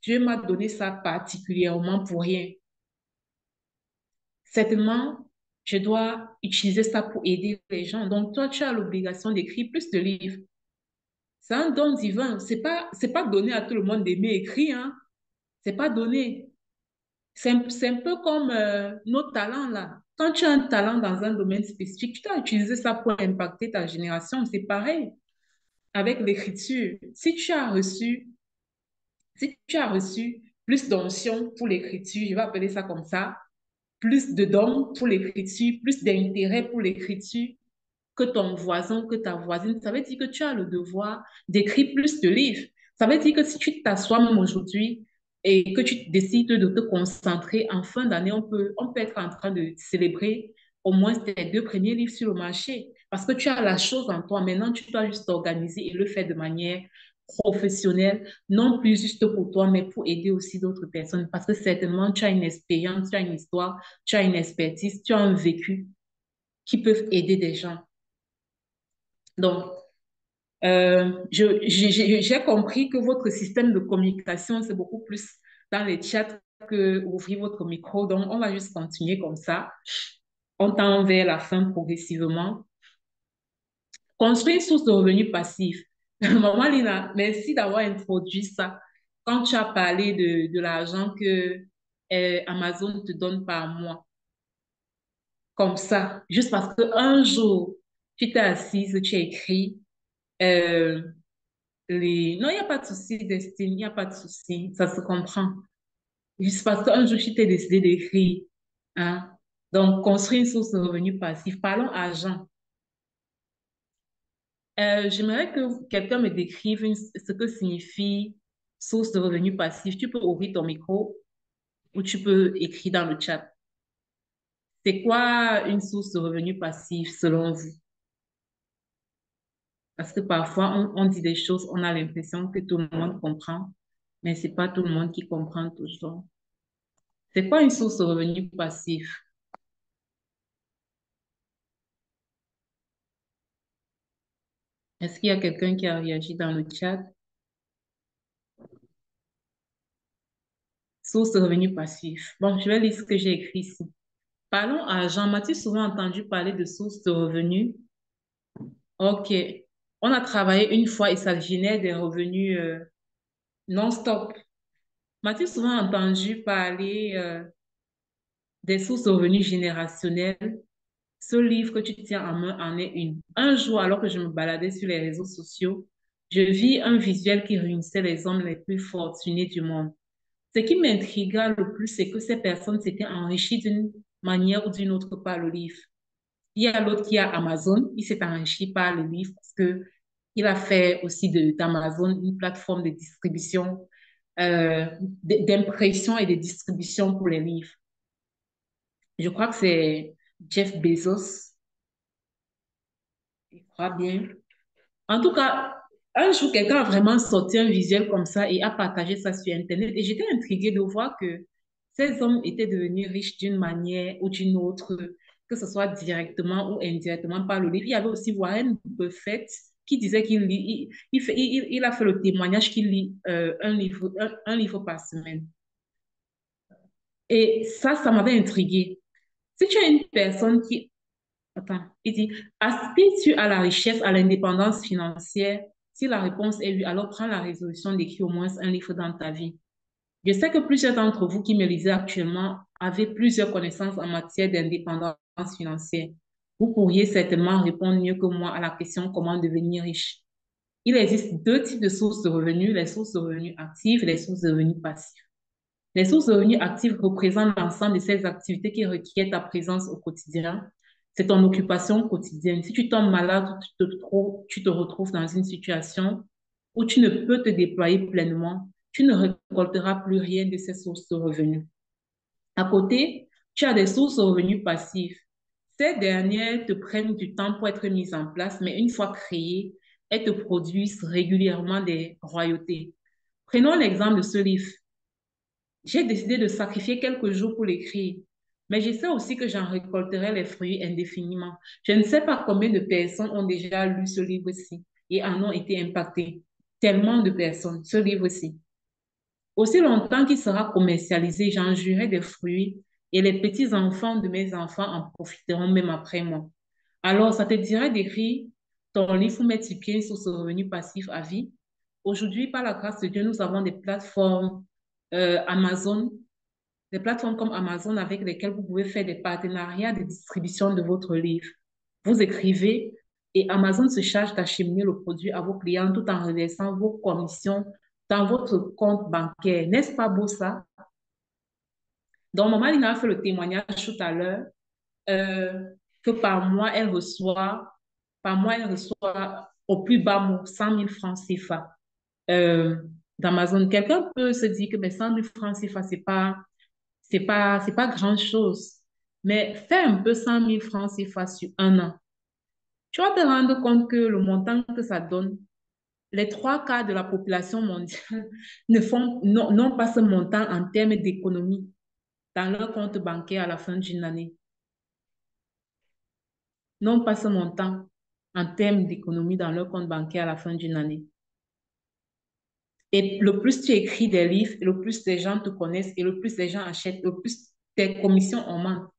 Dieu m'a donné ça particulièrement pour rien. Certainement, je dois utiliser ça pour aider les gens. Donc, toi, tu as l'obligation d'écrire plus de livres. C'est un don divin. C'est pas donné à tout le monde d'aimer écrire, hein. C'est pas donné. C'est un peu comme nos talents, là. Quand tu as un talent dans un domaine spécifique, tu dois utiliser ça pour impacter ta génération. C'est pareil avec l'écriture. Si tu as reçu plus d'onction pour l'écriture, je vais appeler ça comme ça, plus de dons pour l'écriture, plus d'intérêt pour l'écriture, que ton voisin, que ta voisine, ça veut dire que tu as le devoir d'écrire plus de livres. Ça veut dire que si tu t'assois même aujourd'hui et que tu décides de te concentrer, en fin d'année, on peut être en train de célébrer au moins tes 2 premiers livres sur le marché parce que tu as la chose en toi. Maintenant, tu dois juste t'organiser et le faire de manière professionnelle, non plus juste pour toi, mais pour aider aussi d'autres personnes parce que certainement, tu as une expérience, tu as une histoire, tu as une expertise, tu as un vécu qui peuvent aider des gens. Donc, j'ai compris que votre système de communication, c'est beaucoup plus dans les chats que ouvrir votre micro. Donc, on va juste continuer comme ça. On tend vers la fin progressivement. Construire une source de revenus passifs. Maman Lina, merci d'avoir introduit ça. Quand tu as parlé de l'argent que Amazon te donne par mois, comme ça, juste parce qu'un jour, tu t'es assise, tu as écrit, euh, non, il n'y a pas de souci, Destiny, il n'y a pas de souci, ça se comprend. Juste parce qu'un jour, tu t'es décidé d'écrire, hein. Donc, construire une source de revenus passifs. Parlons argent. J'aimerais que quelqu'un me décrive ce que signifie source de revenus passifs. Tu peux ouvrir ton micro ou tu peux écrire dans le chat. C'est quoi une source de revenus passifs selon vous? Parce que parfois, on dit des choses, on a l'impression que tout le monde comprend, mais c'est pas tout le monde qui comprend toujours. C'est quoi une source de revenus passif? Est-ce qu'il y a quelqu'un qui a réagi dans le chat? Source de revenus passif. Bon, je vais lire ce que j'ai écrit ici. Parlons argent. M'as-tu souvent entendu parler de source de revenus? OK. On a travaillé une fois et ça génère des revenus non-stop. M'as-tu souvent entendu parler des sources de revenus générationnelles? Ce livre que tu tiens en main en est une. Un jour, alors que je me baladais sur les réseaux sociaux, je vis un visuel qui réunissait les hommes les plus fortunés du monde. Ce qui m'intrigua le plus, c'est que ces personnes s'étaient enrichies d'une manière ou d'une autre par le livre. Il y a l'autre qui a Amazon, il s'est enrichi par le livre parce que il a fait aussi d'Amazon une plateforme de distribution, d'impression et de distribution pour les livres. Je crois que c'est Jeff Bezos, je crois bien. En tout cas, un jour, quelqu'un a vraiment sorti un visuel comme ça et a partagé ça sur Internet. Et j'étais intriguée de voir que ces hommes étaient devenus riches d'une manière ou d'une autre que ce soit directement ou indirectement par le livre. Il y avait aussi Warren Buffett qui disait qu'il lit, il a fait le témoignage qu'il lit un livre par semaine. Et ça m'avait intrigué. Si tu es une personne qui, attends, il dit, aspires-tu à la richesse, à l'indépendance financière? Si la réponse est oui, alors prends la résolution d'écrire au moins un livre dans ta vie. Je sais que plusieurs d'entre vous qui me lisez actuellement avez plusieurs connaissances en matière d'indépendance financière. Vous pourriez certainement répondre mieux que moi à la question comment devenir riche. Il existe deux types de sources de revenus, les sources de revenus actives et les sources de revenus passifs. Les sources de revenus actives représentent l'ensemble de ces activités qui requièrent ta présence au quotidien. C'est ton occupation quotidienne. Si tu tombes malade ou tu te retrouves dans une situation où tu ne peux te déployer pleinement, tu ne récolteras plus rien de ces sources de revenus. À côté, tu as des sources de revenus passifs. Ces dernières te prennent du temps pour être mises en place, mais une fois créées, elles te produisent régulièrement des royautés. Prenons l'exemple de ce livre. J'ai décidé de sacrifier quelques jours pour l'écrire, mais je sais aussi que j'en récolterai les fruits indéfiniment. Je ne sais pas combien de personnes ont déjà lu ce livre-ci et en ont été impactées. Tellement de personnes, ce livre-ci. Aussi longtemps qu'il sera commercialisé, j'en jouirai des fruits et les petits-enfants de mes enfants en profiteront même après moi. Alors, ça te dirait d'écrire ton livre pour mettre sur pied sur ce revenu passif à vie. Aujourd'hui, par la grâce de Dieu, nous avons des plateformes Amazon, des plateformes comme Amazon avec lesquelles vous pouvez faire des partenariats de distribution de votre livre. Vous écrivez et Amazon se charge d'acheminer le produit à vos clients tout en reversant vos commissions dans votre compte bancaire. N'est-ce pas beau ça? Donc, Maman Lina a fait le témoignage tout à l'heure euh, que par mois, elle reçoit au plus bas mot 100 000 francs CFA euh, d'Amazon. Quelqu'un peut se dire que ben, 100 000 francs CFA, c'est pas grand-chose. Mais fais un peu 100 000 francs CFA sur un an. Tu vas te rendre compte que le montant que ça donne, les trois quarts de la population mondiale n'ont pas ce montant en termes d'économie dans leur compte bancaire à la fin d'une année. N'ont pas ce montant en termes d'économie dans leur compte bancaire à la fin d'une année. Et le plus tu écris des livres, le plus les gens te connaissent et le plus les gens achètent, le plus tes commissions augmentent.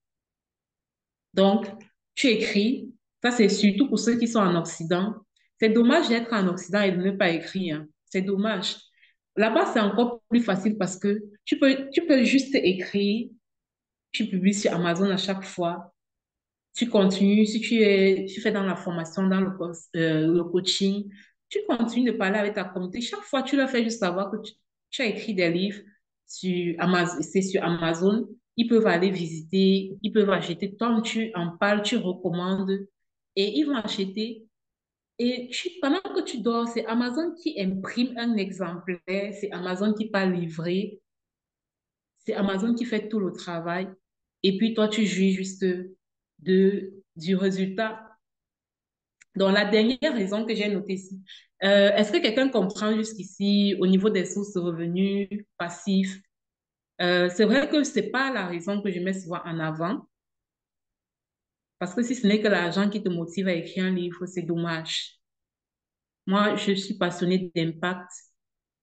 Donc, tu écris, ça c'est surtout pour ceux qui sont en Occident. C'est dommage d'être en Occident et de ne pas écrire, hein. C'est dommage. Là-bas, c'est encore plus facile parce que tu peux juste écrire, tu publies sur Amazon à chaque fois, tu continues, si tu fais dans la formation, dans le coaching, tu continues de parler avec ta communauté. Chaque fois, tu leur fais juste savoir que tu as écrit des livres sur Amazon, c'est sur Amazon. Ils peuvent aller visiter, ils peuvent acheter. Tant que tu en parles, tu recommandes et ils vont acheter. Et pendant que tu dors, c'est Amazon qui imprime un exemplaire, c'est Amazon qui part livrer, c'est Amazon qui fait tout le travail. Et puis toi, tu jouis juste du résultat. Donc, la dernière raison que j'ai notée ici, est-ce que quelqu'un comprend jusqu'ici au niveau des sources de revenus passifs? C'est vrai que ce n'est pas la raison que je mets souvent en avant, parce que si ce n'est que l'argent qui te motive à écrire un livre, c'est dommage. Moi, je suis passionnée d'impact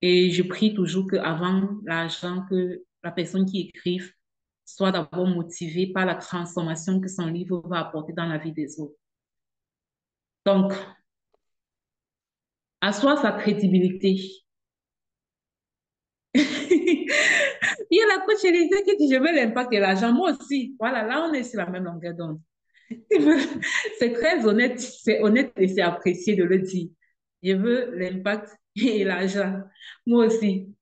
et je prie toujours qu'avant l'argent, que la personne qui écrive soit d'abord motivée par la transformation que son livre va apporter dans la vie des autres. Donc, asseoir sa crédibilité. Il y a la coach Élysée qui dit, je veux l'impact et l'argent. Moi aussi. Voilà, là, on est sur la même longueur d'onde. C'est très honnête, c'est honnête et c'est apprécié de le dire. Je veux l'impact et l'argent. Moi aussi.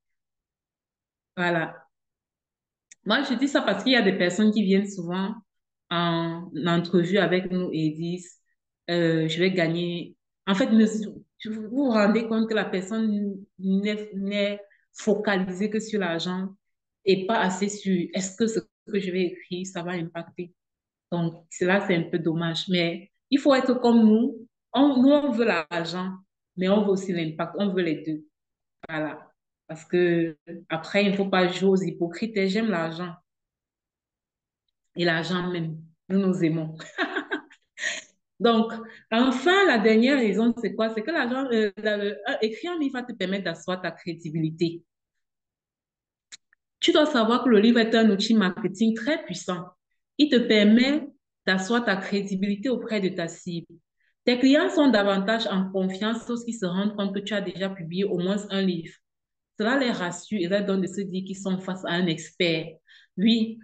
Voilà. Moi, je dis ça parce qu'il y a des personnes qui viennent souvent en entrevue avec nous et disent, je vais gagner. En fait, vous vous rendez compte que la personne n'est focalisée que sur l'argent et pas assez sur est-ce que ce que je vais écrire, ça va impacter. Donc, cela, c'est un peu dommage. Mais il faut être comme nous. Nous, on veut l'argent, mais on veut aussi l'impact. On veut les deux. Voilà. Parce que après, il ne faut pas jouer aux hypocrites. Et j'aime l'argent. Et l'argent même. nous nous aimons. Donc, enfin, la dernière raison, c'est quoi? C'est que écrire un livre va te permettre d'asseoir ta crédibilité. Tu dois savoir que le livre est un outil marketing très puissant. Il te permet d'asseoir ta crédibilité auprès de ta cible. Tes clients sont davantage en confiance lorsqu'ils se rendent compte que tu as déjà publié au moins un livre. Cela les rassure et leur donne de se dire qu'ils sont face à un expert. Oui,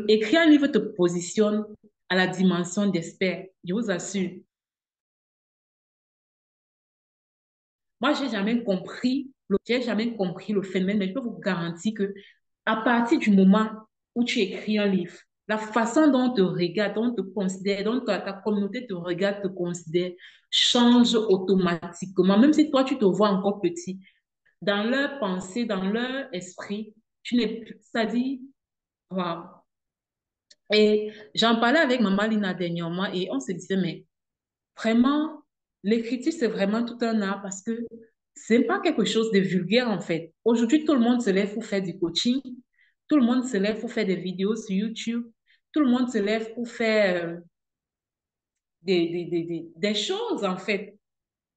écrire un livre te positionne à la dimension d'expert, je vous assure. Moi, j'ai jamais compris le phénomène, mais je peux vous garantir que à partir du moment où tu écris un livre, la façon dont on te regarde, dont on te considère, dont ta communauté te regarde, te considère, change automatiquement. Même si toi, tu te vois encore petit, dans leur pensée, dans leur esprit, tu n'es plus, ça dit, waouh. Et j'en parlais avec Maman Lina dernièrement et on se disait, mais vraiment, l'écriture, c'est vraiment tout un art parce que c'est pas quelque chose de vulgaire en fait. Aujourd'hui, tout le monde se lève pour faire du coaching, tout le monde se lève pour faire des vidéos sur YouTube, tout le monde se lève pour faire des choses en fait.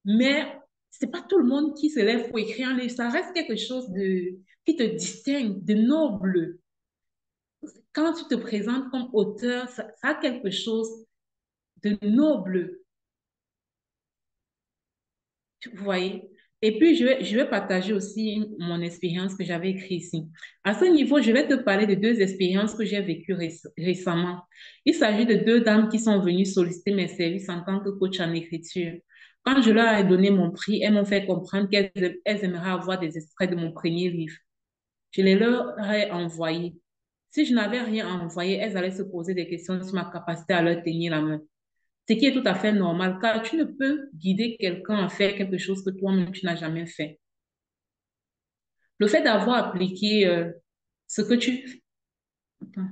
Mais c'est pas tout le monde qui se lève pour écrire un livre. Ça reste quelque chose qui te distingue, de noble. Quand tu te présentes comme auteur, ça a quelque chose de noble. Vous voyez? Et puis, je vais partager aussi mon expérience que j'avais écrite ici. À ce niveau, je vais te parler de deux expériences que j'ai vécues récemment. Il s'agit de deux dames qui sont venues solliciter mes services en tant que coach en écriture. Quand je leur ai donné mon prix, elles m'ont fait comprendre qu'elles aimeraient avoir des extraits de mon premier livre. Je les leur ai envoyés. Si je n'avais rien envoyé, elles allaient se poser des questions sur ma capacité à leur tenir la main. Ce qui est tout à fait normal, car tu ne peux guider quelqu'un à faire quelque chose que toi-même tu n'as jamais fait. Le fait d'avoir appliqué ce que tu... Attends.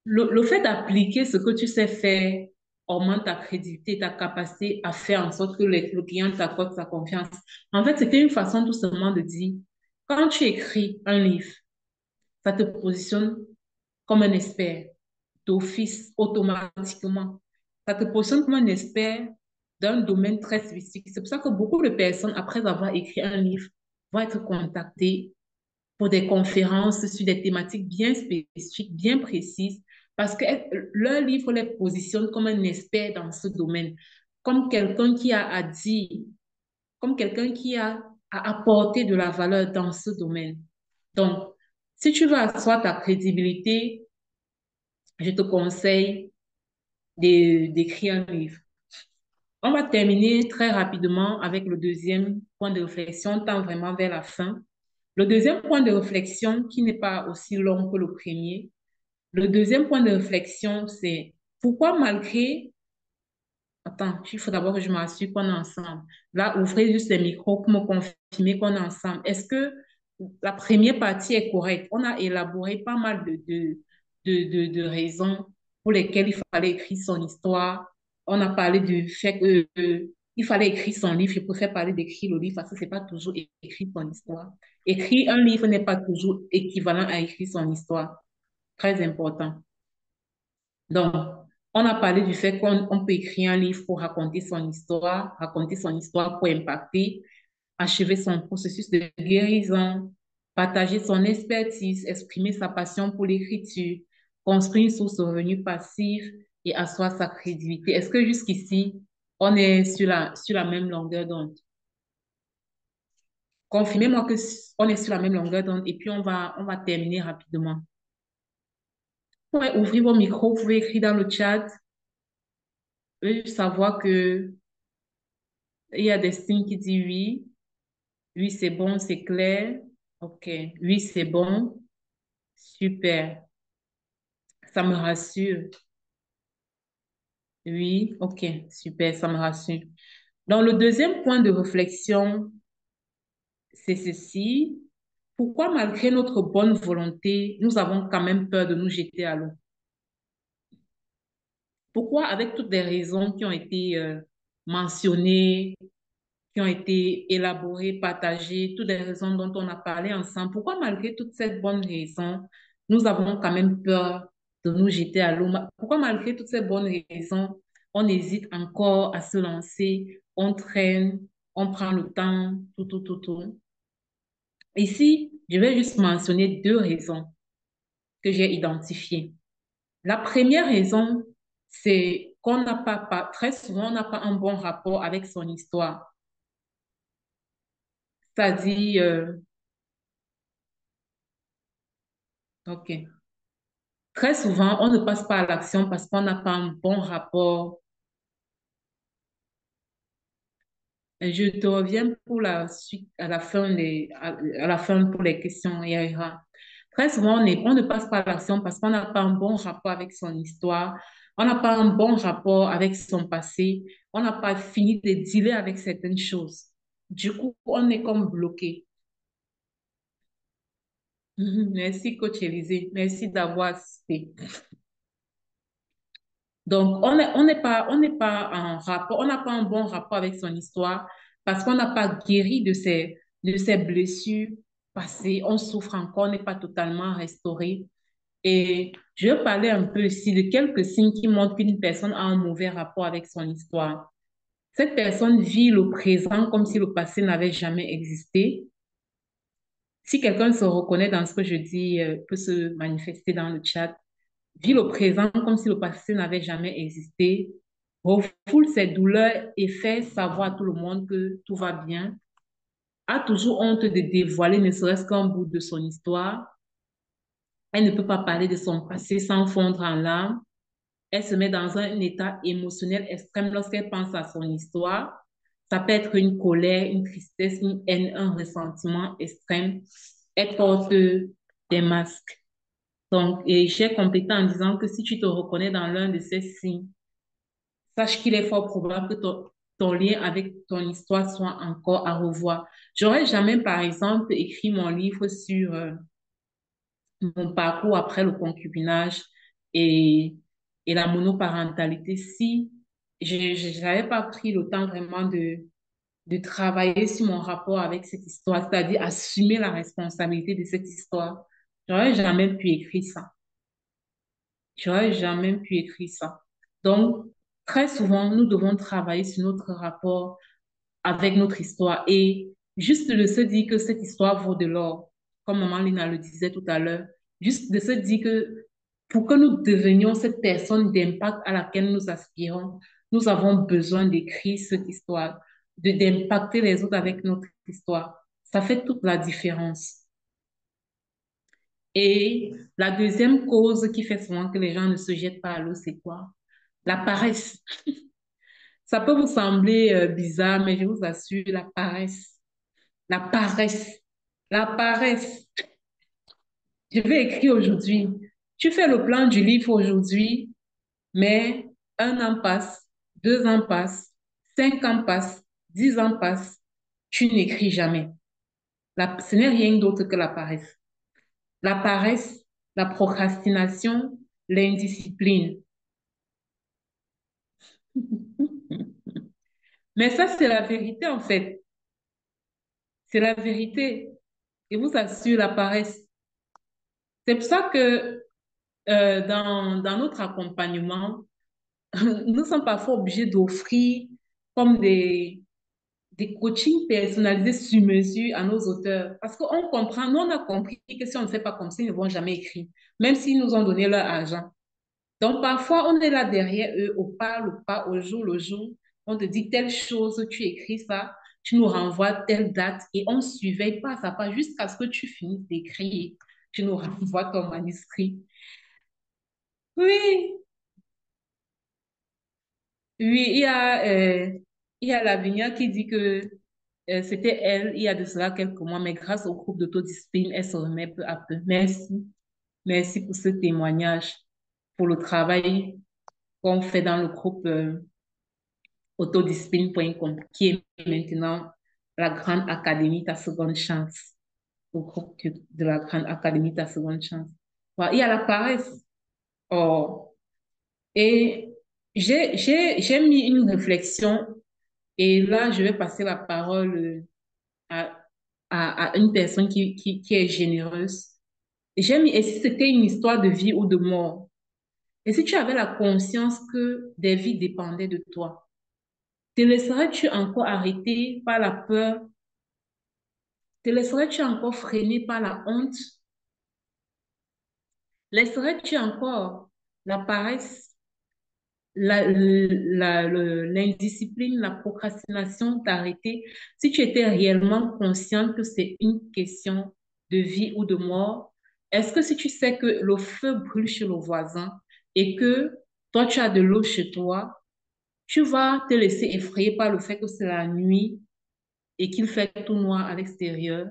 Le fait d'appliquer ce que tu sais faire augmente ta crédibilité, ta capacité à faire en sorte que le client t'accorde sa confiance. En fait, c'était une façon tout simplement de dire, quand tu écris un livre, ça te positionne comme un expert d'office automatiquement. Ça te positionne comme un expert d'un domaine très spécifique. C'est pour ça que beaucoup de personnes, après avoir écrit un livre, vont être contactées pour des conférences sur des thématiques bien spécifiques, bien précises, parce que leur livre les positionne comme un expert dans ce domaine, comme quelqu'un qui a à dire, comme quelqu'un qui a à apporter de la valeur dans ce domaine. Donc, si tu veux asseoir ta crédibilité, je te conseille d'écrire un livre. On va terminer très rapidement avec le deuxième point de réflexion, tant vraiment vers la fin. Le deuxième point de réflexion, qui n'est pas aussi long que le premier, le deuxième point de réflexion, c'est pourquoi malgré... Attends, il faut d'abord que je m'assure qu'on est ensemble. Là, ouvrez juste les micros pour me confirmer qu'on est ensemble. Est-ce que la première partie est correcte? On a élaboré pas mal de raisons pour lesquelles il fallait écrire son histoire. On a parlé du fait que, il fallait écrire son livre. Je préfère parler d'écrire le livre parce que c'est pas toujours écrire son histoire. Écrire un livre n'est pas toujours équivalent à écrire son histoire. Très important. Donc, on a parlé du fait qu'on peut écrire un livre pour raconter son histoire pour impacter, achever son processus de guérison, partager son expertise, exprimer sa passion pour l'écriture, construire une source de revenus passifs et asseoir sa crédibilité. Est-ce que jusqu'ici, on est sur la même longueur d'onde? Confirmez-moi que on est sur la même longueur d'onde et puis on va terminer rapidement. Vous pouvez ouvrir vos micros, vous pouvez écrire dans le chat. Je veux savoir que il y a des signes qui disent oui. Oui, c'est bon, c'est clair. OK. Oui, c'est bon. Super. Ça me rassure. Oui, OK. Super, ça me rassure. Donc, le deuxième point de réflexion, c'est ceci. Pourquoi, malgré notre bonne volonté, nous avons quand même peur de nous jeter à l'eau? Pourquoi, avec toutes les raisons qui ont été mentionnées, qui ont été élaborées, partagées, toutes les raisons dont on a parlé ensemble, pourquoi, malgré toutes ces bonnes raisons, nous avons quand même peur de nous jeter à l'eau. Pourquoi malgré toutes ces bonnes raisons, on hésite encore à se lancer, on traîne, on prend le temps, tout, tout, tout, tout. Ici, je vais juste mentionner deux raisons que j'ai identifiées. La première raison, c'est qu'on n'a pas, très souvent, on n'a pas un bon rapport avec son histoire. C'est-à-dire, ok, très souvent, on ne passe pas à l'action parce qu'on n'a pas un bon rapport. Je te reviens pour la suite, à la fin, à la fin pour les questions, Yaira. Très souvent, on ne passe pas à l'action parce qu'on n'a pas un bon rapport avec son histoire, on n'a pas un bon rapport avec son passé, on n'a pas fini de dealer avec certaines choses. Du coup, on est comme bloqué. Merci, coach Élisée. Merci d'avoir assisté. Donc, on n'est pas en rapport, on n'a pas un bon rapport avec son histoire parce qu'on n'a pas guéri de ses blessures passées. On souffre encore, on n'est pas totalement restauré. Et je vais parler un peu ici de quelques signes qui montrent qu'une personne a un mauvais rapport avec son histoire. Cette personne vit le présent comme si le passé n'avait jamais existé. Si quelqu'un se reconnaît dans ce que je dis, peut se manifester dans le chat. Vit le présent comme si le passé n'avait jamais existé, refoule ses douleurs et fait savoir à tout le monde que tout va bien, a toujours honte de dévoiler ne serait-ce qu'un bout de son histoire. Elle ne peut pas parler de son passé sans fondre en larmes. Elle se met dans un état émotionnel extrême lorsqu'elle pense à son histoire. Ça peut être une colère, une tristesse, une haine, un ressentiment extrême. Elle porte des masques. Donc, et j'ai complété en disant que si tu te reconnais dans l'un de ces signes, sache qu'il est fort probable que ton lien avec ton histoire soit encore à revoir. J'aurais jamais, par exemple, écrit mon livre sur mon parcours après le concubinage et, et la monoparentalité si je n'avais pas pris le temps vraiment de travailler sur mon rapport avec cette histoire, c'est-à-dire assumer la responsabilité de cette histoire. J'aurais jamais pu écrire ça. J'aurais jamais pu écrire ça. Donc, très souvent, nous devons travailler sur notre rapport avec notre histoire et juste de se dire que cette histoire vaut de l'or, comme Maman Lina le disait tout à l'heure, juste de se dire que pour que nous devenions cette personne d'impact à laquelle nous aspirons, nous avons besoin d'écrire cette histoire, d'impacter les autres avec notre histoire. Ça fait toute la différence. Et la deuxième cause qui fait souvent que les gens ne se jettent pas à l'eau, c'est quoi? La paresse. Ça peut vous sembler bizarre, mais je vous assure, la paresse. La paresse. La paresse. Je vais écrire aujourd'hui. Tu fais le plan du livre aujourd'hui, mais un an passe, 2 ans passent, 5 ans passent, 10 ans passent. Tu n'écris jamais. Ce n'est rien d'autre que la paresse. La paresse, la procrastination, l'indiscipline. Mais ça, c'est la vérité, en fait. C'est la vérité. Je vous assure, la paresse. C'est pour ça que dans notre accompagnement, nous sommes parfois obligés d'offrir comme des coachings personnalisés sur mesure à nos auteurs. Parce qu'on comprend, nous, on a compris que si on ne fait pas comme ça, ils ne vont jamais écrire, même s'ils nous ont donné leur argent. Donc, parfois, on est là derrière eux, au pas, le pas, au jour le jour. On te dit telle chose, tu écris ça, tu nous renvoies telle date et on ne surveille pas ça, pas jusqu'à ce que tu finisses d'écrire. Tu nous renvoies ton manuscrit. Oui, oui, il y a Lavinia qui dit que c'était elle, il y a de cela quelques mois, mais grâce au groupe d'autodiscipline, elle se remet peu à peu. Merci. Merci pour ce témoignage, pour le travail qu'on fait dans le groupe autodiscipline.com, qui est maintenant la Grande Académie Ta Seconde Chance, au groupe de la Grande Académie Ta Seconde Chance. Voilà, il y a la paresse. Oh. Et j'ai mis une réflexion et là, je vais passer la parole à une personne qui est généreuse. J'ai mis, et si c'était une histoire de vie ou de mort? Et si tu avais la conscience que des vies dépendaient de toi, te laisserais-tu encore arrêter par la peur? Te laisserais-tu encore freiner par la honte? Laisserais-tu encore la paresse, l'indiscipline, la procrastination t'arrêter si tu étais réellement consciente que c'est une question de vie ou de mort? Est-ce que si tu sais que le feu brûle chez le voisin et que toi tu as de l'eau chez toi, tu vas te laisser effrayer par le fait que c'est la nuit et qu'il fait tout noir à l'extérieur?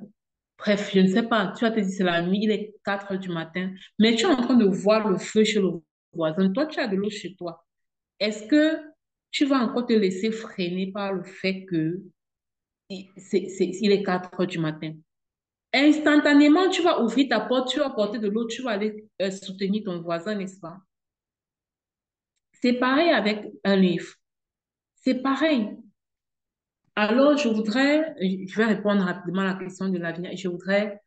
Bref, je ne sais pas, tu vas te dire c'est la nuit, il est 4 heures du matin, mais tu es en train de voir le feu chez le voisin. Toi, tu as de l'eau chez toi. Est-ce que tu vas encore te laisser freiner par le fait que il est 4 heures du matin? Instantanément, tu vas ouvrir ta porte, tu vas porter de l'eau, tu vas aller soutenir ton voisin, n'est-ce pas? C'est pareil avec un livre. C'est pareil. Alors, je vais répondre rapidement à la question de l'avenir. Je voudrais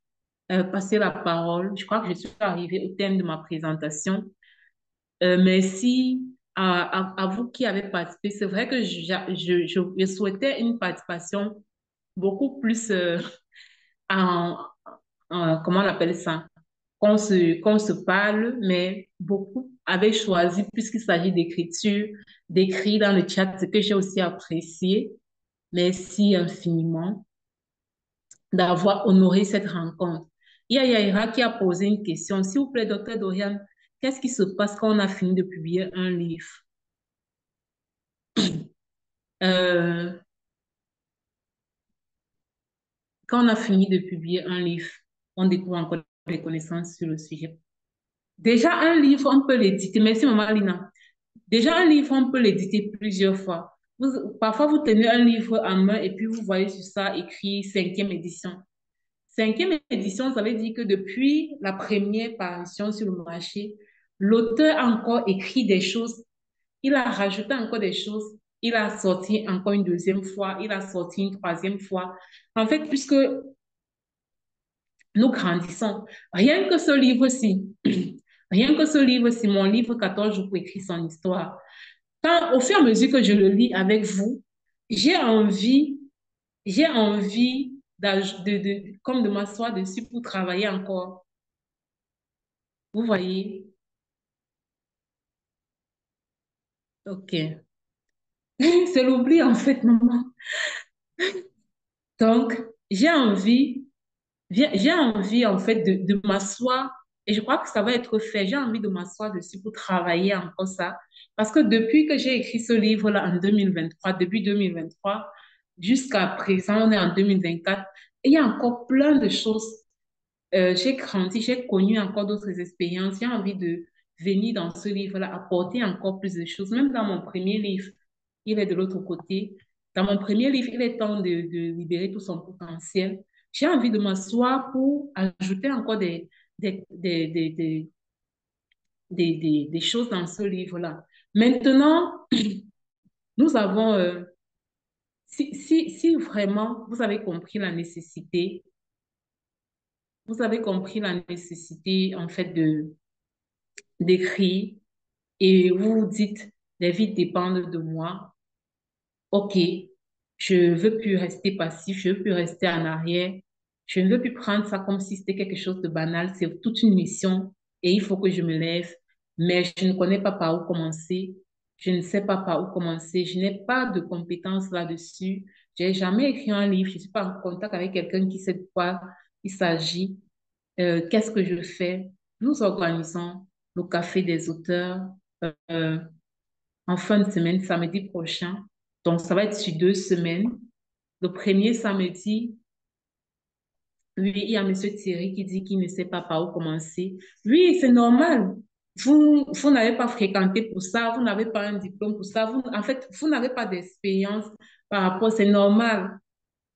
passer la parole. Je crois que je suis arrivée au thème de ma présentation. Merci à vous qui avez participé. C'est vrai que je souhaitais une participation beaucoup plus en, comment on appelle ça? Qu'on se parle, mais beaucoup avaient choisi, puisqu'il s'agit d'écriture, d'écrire dans le chat, ce que j'ai aussi apprécié. Merci infiniment d'avoir honoré cette rencontre. Il y a Yaira qui a posé une question. S'il vous plaît, docteur Dorian, qu'est-ce qui se passe quand on a fini de publier un livre? Euh, Quand on a fini de publier un livre, on découvre encore des connaissances sur le sujet. Déjà, un livre, on peut l'éditer. Merci, maman Lina. Déjà, un livre, on peut l'éditer plusieurs fois. Parfois, vous tenez un livre en main et puis vous voyez sur ça écrit cinquième édition. Cinquième édition, ça veut dire que depuis la première parution sur le marché, l'auteur a encore écrit des choses, il a rajouté encore des choses, il a sorti encore une deuxième fois, il a sorti une troisième fois. En fait, puisque nous grandissons, rien que ce livre-ci, rien que ce livre-ci, mon livre 14 jours pour écrire son histoire, quand, au fur et à mesure que je le lis avec vous, j'ai envie, j'ai envie comme de m'asseoir dessus pour travailler encore. Vous voyez? Ok. C'est l'oubli en fait, maman. Donc, j'ai envie en fait de m'asseoir et je crois que ça va être fait. J'ai envie de m'asseoir dessus pour travailler encore ça. Parce que depuis que j'ai écrit ce livre-là en 2023, début 2023, jusqu'à présent, on est en 2024, et il y a encore plein de choses. J'ai grandi, j'ai connu encore d'autres expériences. J'ai envie de venir dans ce livre-là, apporter encore plus de choses. Même dans mon premier livre, il est de l'autre côté. Dans mon premier livre, il est temps de libérer tout son potentiel. J'ai envie de m'asseoir pour ajouter encore des choses dans ce livre-là. Maintenant, nous avons, si vraiment vous avez compris la nécessité, vous avez compris la nécessité en fait d'écrire et vous vous dites, les vies dépendent de moi. OK, je veux plus rester passif, je veux plus rester en arrière. Je ne veux plus prendre ça comme si c'était quelque chose de banal. C'est toute une mission et il faut que je me lève. Mais je ne connais pas par où commencer. Je ne sais pas par où commencer. Je n'ai pas de compétences là-dessus. J'ai jamais écrit un livre. Je ne suis pas en contact avec quelqu'un qui sait de quoi il s'agit. Qu'est-ce que je fais? Nous organisons le café des auteurs euh, en fin de semaine, samedi prochain. Donc, ça va être sur 2 semaines. Le premier samedi, oui, il y a Monsieur Thierry qui dit qu'il ne sait pas par où commencer. Oui, c'est normal. Vous n'avez pas fréquenté pour ça, vous n'avez pas un diplôme pour ça, en fait, vous n'avez pas d'expérience par rapport, c'est normal.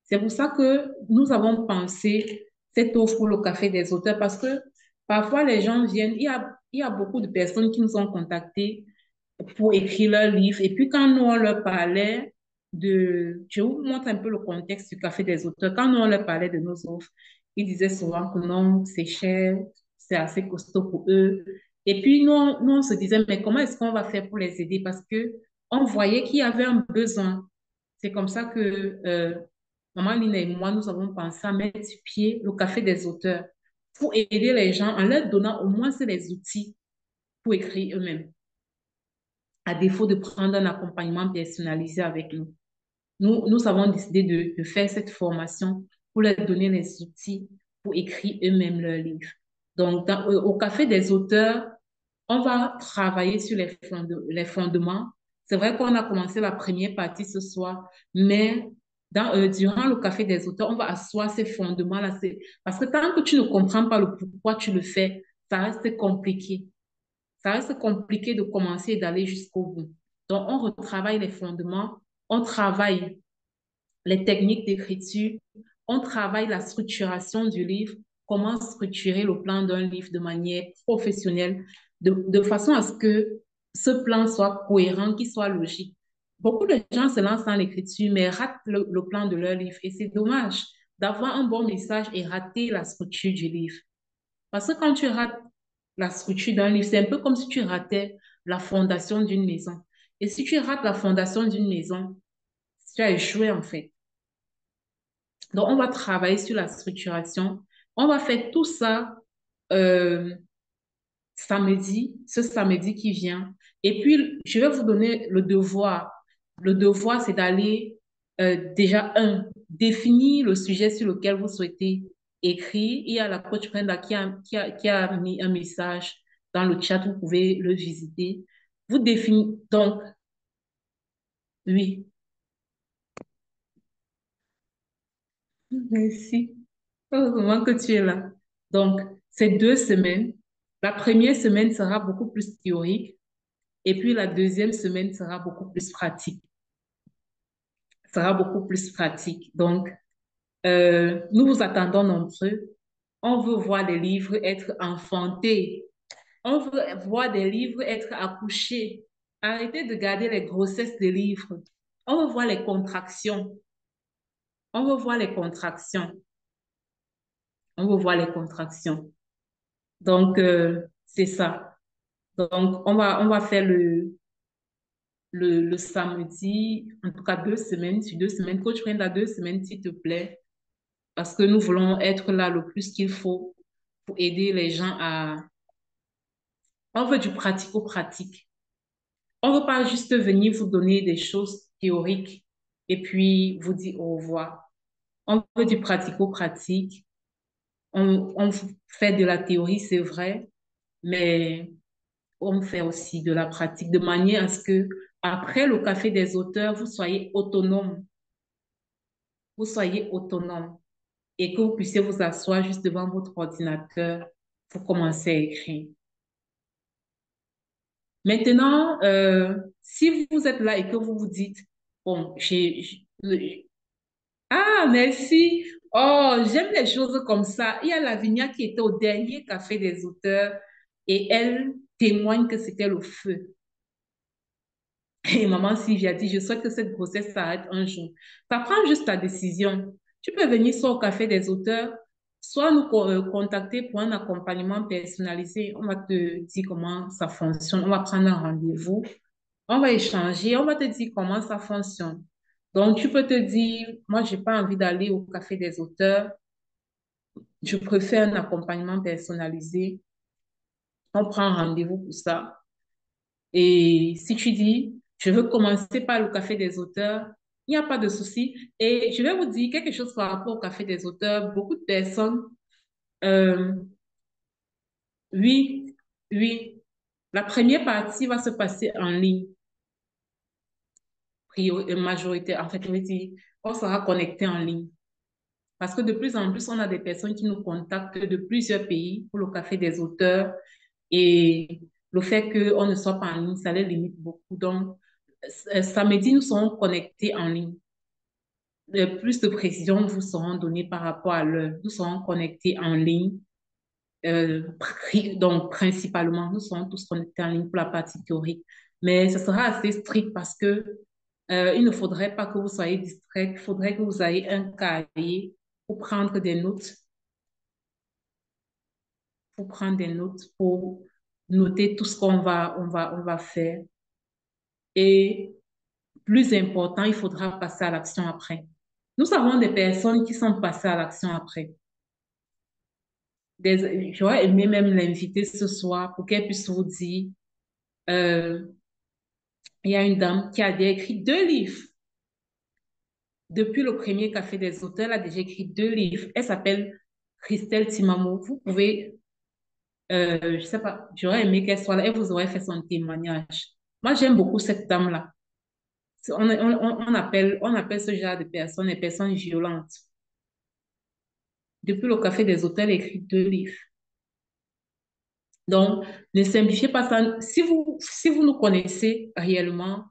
C'est pour ça que nous avons pensé cette offre pour le café des auteurs parce que parfois les gens viennent, il y a beaucoup de personnes qui nous ont contactés pour écrire leur livre. Et puis quand nous, on leur parlait je vous montre un peu le contexte du café des auteurs, quand nous, on leur parlait de nos offres, ils disaient souvent que non, c'est cher, c'est assez costaud pour eux. Et puis, nous, on se disait, mais comment est-ce qu'on va faire pour les aider? Parce que on voyait qu'il y avait un besoin. C'est comme ça que Maman Lina et moi, nous avons pensé à mettre sur pied le café des auteurs pour aider les gens en leur donnant au moins les outils pour écrire eux-mêmes, à défaut de prendre un accompagnement personnalisé avec nous. Nous avons décidé de faire cette formation pour leur donner les outils pour écrire eux-mêmes leurs livres. Donc, au Café des auteurs, on va travailler sur les fondements. C'est vrai qu'on a commencé la première partie ce soir, mais durant le Café des auteurs, on va asseoir ces fondements-là. Parce que tant que tu ne comprends pas le pourquoi tu le fais, ça reste compliqué. Ça reste compliqué de commencer et d'aller jusqu'au bout. Donc, on retravaille les fondements, on travaille les techniques d'écriture, on travaille la structuration du livre, comment structurer le plan d'un livre de manière professionnelle, de façon à ce que ce plan soit cohérent, qu'il soit logique. Beaucoup de gens se lancent dans l'écriture, mais ratent le plan de leur livre. Et c'est dommage d'avoir un bon message et rater la structure du livre. Parce que quand tu rates la structure d'un livre, c'est un peu comme si tu ratais la fondation d'une maison. Et si tu rates la fondation d'une maison, tu as échoué en fait. Donc, on va travailler sur la structuration. On va faire tout ça euh, ce samedi qui vient. Et puis, je vais vous donner le devoir. Le devoir, c'est d'aller déjà, définir le sujet sur lequel vous souhaitez écrire. Il y a la coach Brenda qui a mis un message dans le chat, vous pouvez le visiter. Vous définissez, donc, oui, merci. Heureusement que tu es là. Donc, c'est 2 semaines. La première semaine sera beaucoup plus théorique et puis la deuxième semaine sera beaucoup plus pratique. Sera beaucoup plus pratique. Donc, nous vous attendons nombreux. On veut voir des livres être enfantés. On veut voir des livres être accouchés. Arrêtez de garder les grossesses des livres. On veut voir les contractions. On veut voir les contractions. On veut voir les contractions. Donc, c'est ça. Donc, on va faire le samedi, en tout cas 2 semaines, sur 2 semaines. Coach Brenda, 2 semaines, s'il te plaît, parce que nous voulons être là le plus qu'il faut pour aider les gens à... On veut du pratico-pratique. On ne veut pas juste venir vous donner des choses théoriques et puis vous dire au revoir. On veut du pratico-pratique. On fait de la théorie, c'est vrai, mais on fait aussi de la pratique de manière à ce que, après le café des auteurs, vous soyez autonome. Vous soyez autonome et que vous puissiez vous asseoir juste devant votre ordinateur pour commencer à écrire. Maintenant, si vous êtes là et que vous vous dites, bon, ah, merci. Oh, j'aime les choses comme ça. Il y a Lavinia qui était au dernier café des auteurs et elle témoigne que c'était le feu. Et maman Sylvie a dit, je souhaite que cette grossesse s'arrête un jour. Ça prend juste ta décision. Tu peux venir soit au café des auteurs, soit nous contacter pour un accompagnement personnalisé. On va te dire comment ça fonctionne. On va prendre un rendez-vous. On va échanger. On va te dire comment ça fonctionne. Donc, tu peux te dire, moi, j'ai pas envie d'aller au café des auteurs. Je préfère un accompagnement personnalisé. On prend un rendez-vous pour ça. Et si tu dis, je veux commencer par le café des auteurs, il n'y a pas de souci. Et je vais vous dire quelque chose par rapport au café des auteurs. Beaucoup de personnes, euh, oui, oui, la première partie va se passer en ligne, majorité. En fait, on va dire, on sera connecté en ligne. Parce que de plus en plus, on a des personnes qui nous contactent de plusieurs pays pour le café des auteurs. Et le fait qu'on ne soit pas en ligne, ça les limite beaucoup. Donc, samedi, nous serons connectés en ligne. Plus de précisions vous seront données par rapport à l'heure. Nous serons connectés en ligne. Donc, principalement, nous serons tous connectés en ligne pour la partie théorique. Mais ce sera assez strict parce que il ne faudrait pas que vous soyez distrait. Il faudrait que vous ayez un cahier pour prendre des notes. pour prendre des notes, pour noter tout ce qu'on va faire. Et plus important, il faudra passer à l'action après. Nous avons des personnes qui sont passées à l'action après. J'aurais aimé même l'inviter ce soir pour qu'elle puisse vous dire, euh, il y a une dame qui a déjà écrit 2 livres. Depuis le premier Café des auteurs, elle a déjà écrit 2 livres. Elle s'appelle Christelle Timamo. Vous pouvez, je sais pas, j'aurais aimé qu'elle soit là. Elle vous aurait fait son témoignage. Moi, j'aime beaucoup cette dame-là. On appelle ce genre de personnes des personnes violentes. Depuis le Café des auteurs, elle a écrit 2 livres. Donc, ne simplifiez pas ça. Si vous nous connaissez réellement,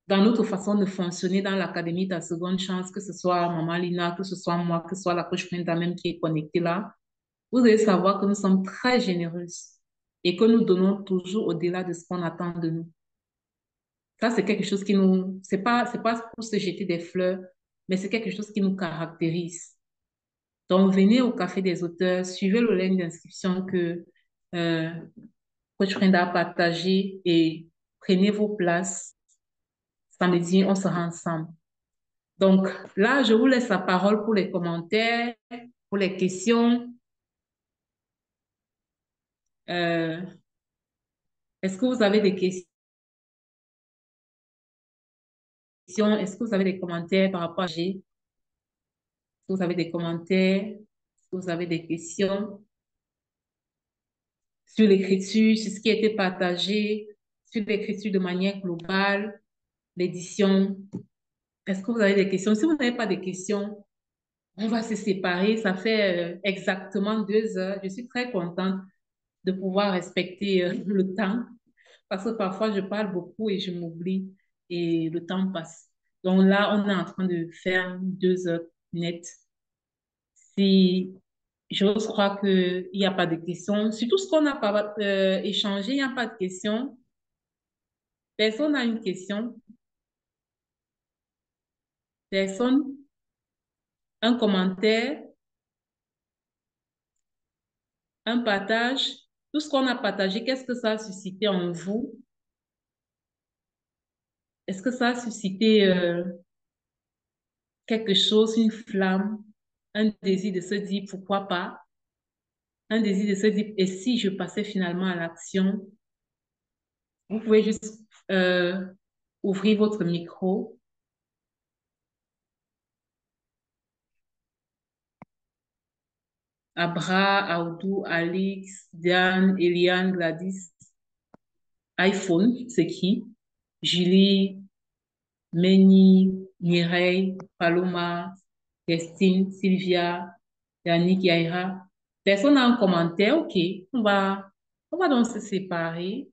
dans notre façon de fonctionner dans l'Académie de la seconde chance, que ce soit Maman Lina, que ce soit moi, que ce soit la coach Brenda même qui est connectée là, vous allez savoir que nous sommes très généreuses et que nous donnons toujours au-delà de ce qu'on attend de nous. Ça, c'est quelque chose qui nous, c'est pas pour se jeter des fleurs, mais c'est quelque chose qui nous caractérise. Donc, venez au Café des auteurs, suivez le lien d'inscription que euh, coach Brenda a partagé et prenez vos places. Samedi, on sera ensemble. Donc là, je vous laisse la parole pour les commentaires, pour les questions. Euh, est-ce que vous avez des questions? Est-ce que vous avez des commentaires par rapport à G? Est-ce que vous avez des commentaires? Est-ce que vous avez des questions sur l'écriture, sur ce qui a été partagé, sur l'écriture de manière globale, l'édition? Est-ce que vous avez des questions? Si vous n'avez pas de questions, on va se séparer. Ça fait exactement 2 heures. Je suis très contente de pouvoir respecter le temps parce que parfois je parle beaucoup et je m'oublie et le temps passe. Donc là, on est en train de faire 2 heures nettes. Si j'ose croire qu'il n'y a pas de questions, sur tout ce qu'on a pas, échangé, il n'y a pas de questions. Personne n'a une question? Personne? Un commentaire? Un partage? Tout ce qu'on a partagé, qu'est-ce que ça a suscité en vous? Est-ce que ça a suscité quelque chose, une flamme, un désir de se dire pourquoi pas, un désir de se dire et si je passais finalement à l'action? Vous pouvez juste euh, ouvrir votre micro. Abra, Aoudou, Alix, Diane, Eliane, Gladys, iPhone, c'est qui? Julie, Meni, Mireille, Paloma, Christine, Sylvia, Yannick, Yaira. Personne n'a un commentaire? Ok, on va donc se séparer.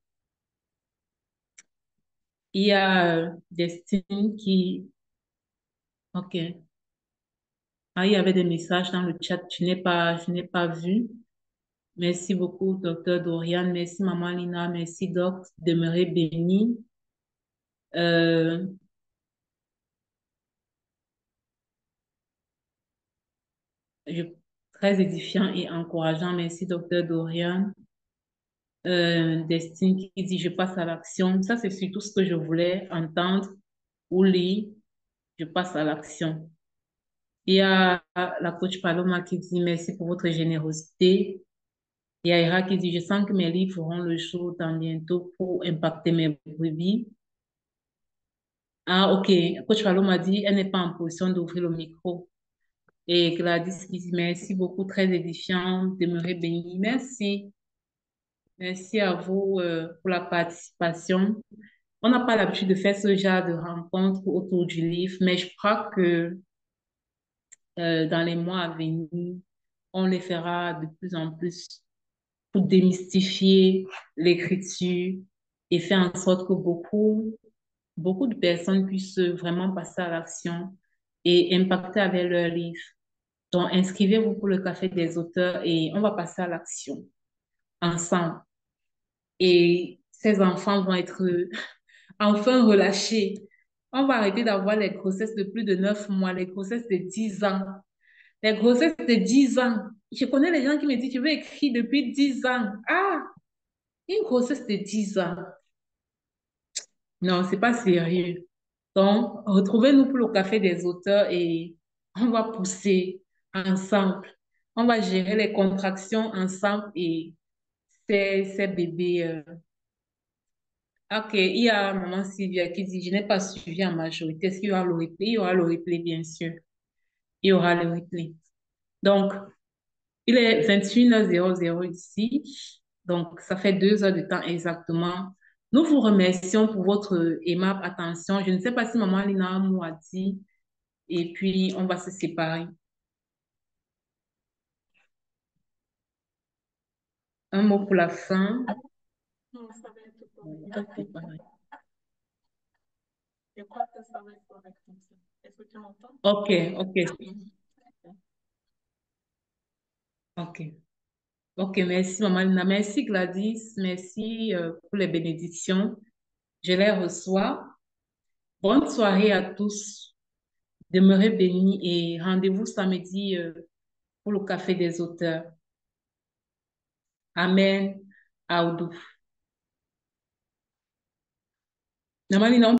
Il y a Destine qui... Ok. Ah, il y avait des messages dans le chat, je n'ai pas vu. Merci beaucoup, docteur Dorian. Merci, maman Lina. Merci, doc. Demeurez bénis. Euh, je- Très édifiant et encourageant. Merci, docteur Dorian. Destine qui dit, je passe à l'action. Ça, c'est surtout ce que je voulais entendre ou lire. Je passe à l'action. Il y a la coach Paloma qui dit, merci pour votre générosité. Il y a Ira qui dit, je sens que mes livres feront le jour dans bientôt pour impacter mes brebis. Ah, ok. Coach Paloma m'a dit, elle n'est pas en position d'ouvrir le micro. Et Gladys qui dit, merci beaucoup, très édifiant, demeurez bénis. Merci. Merci à vous pour la participation. On n'a pas l'habitude de faire ce genre de rencontres autour du livre, mais je crois que dans les mois à venir, on les fera de plus en plus pour démystifier l'écriture et faire en sorte que beaucoup de personnes puissent vraiment passer à l'action et impacter avec leur livre. Donc, inscrivez-vous pour le Café des auteurs et on va passer à l'action ensemble. Et ces enfants vont être enfin relâchés. On va arrêter d'avoir les grossesses de plus de 9 mois, les grossesses de 10 ans. Les grossesses de 10 ans, Je connais les gens qui me disent, je veux écrire depuis 10 ans. Ah, une grossesse de 10 ans. Non, c'est pas sérieux. Donc, retrouvez-nous pour le café des auteurs et on va pousser ensemble. On va gérer les contractions ensemble et ces bébés. Ok, il y a maman Sylvia qui dit, je n'ai pas suivi en majorité. Est-ce qu'il y aura le replay? Il y aura le replay, bien sûr. Il y aura le replay. Donc, il est 21h00 ici. Donc, ça fait 2 heures de temps exactement. Nous vous remercions pour votre aimable attention. Je ne sais pas si maman Lina a un mot à dire. Et puis, on va se séparer. Un mot pour la fin. Non, ça va être On correct. va se séparer. Je crois que ça va être correct comme ça. Est-ce que tu m'entends? Ok, ok, ok. Ok, merci maman Lina. Merci Gladys. Merci pour les bénédictions. Je les reçois. Bonne soirée à tous. Demeurez bénis et rendez-vous samedi pour le café des auteurs. Amen. Aoudou. Normalement,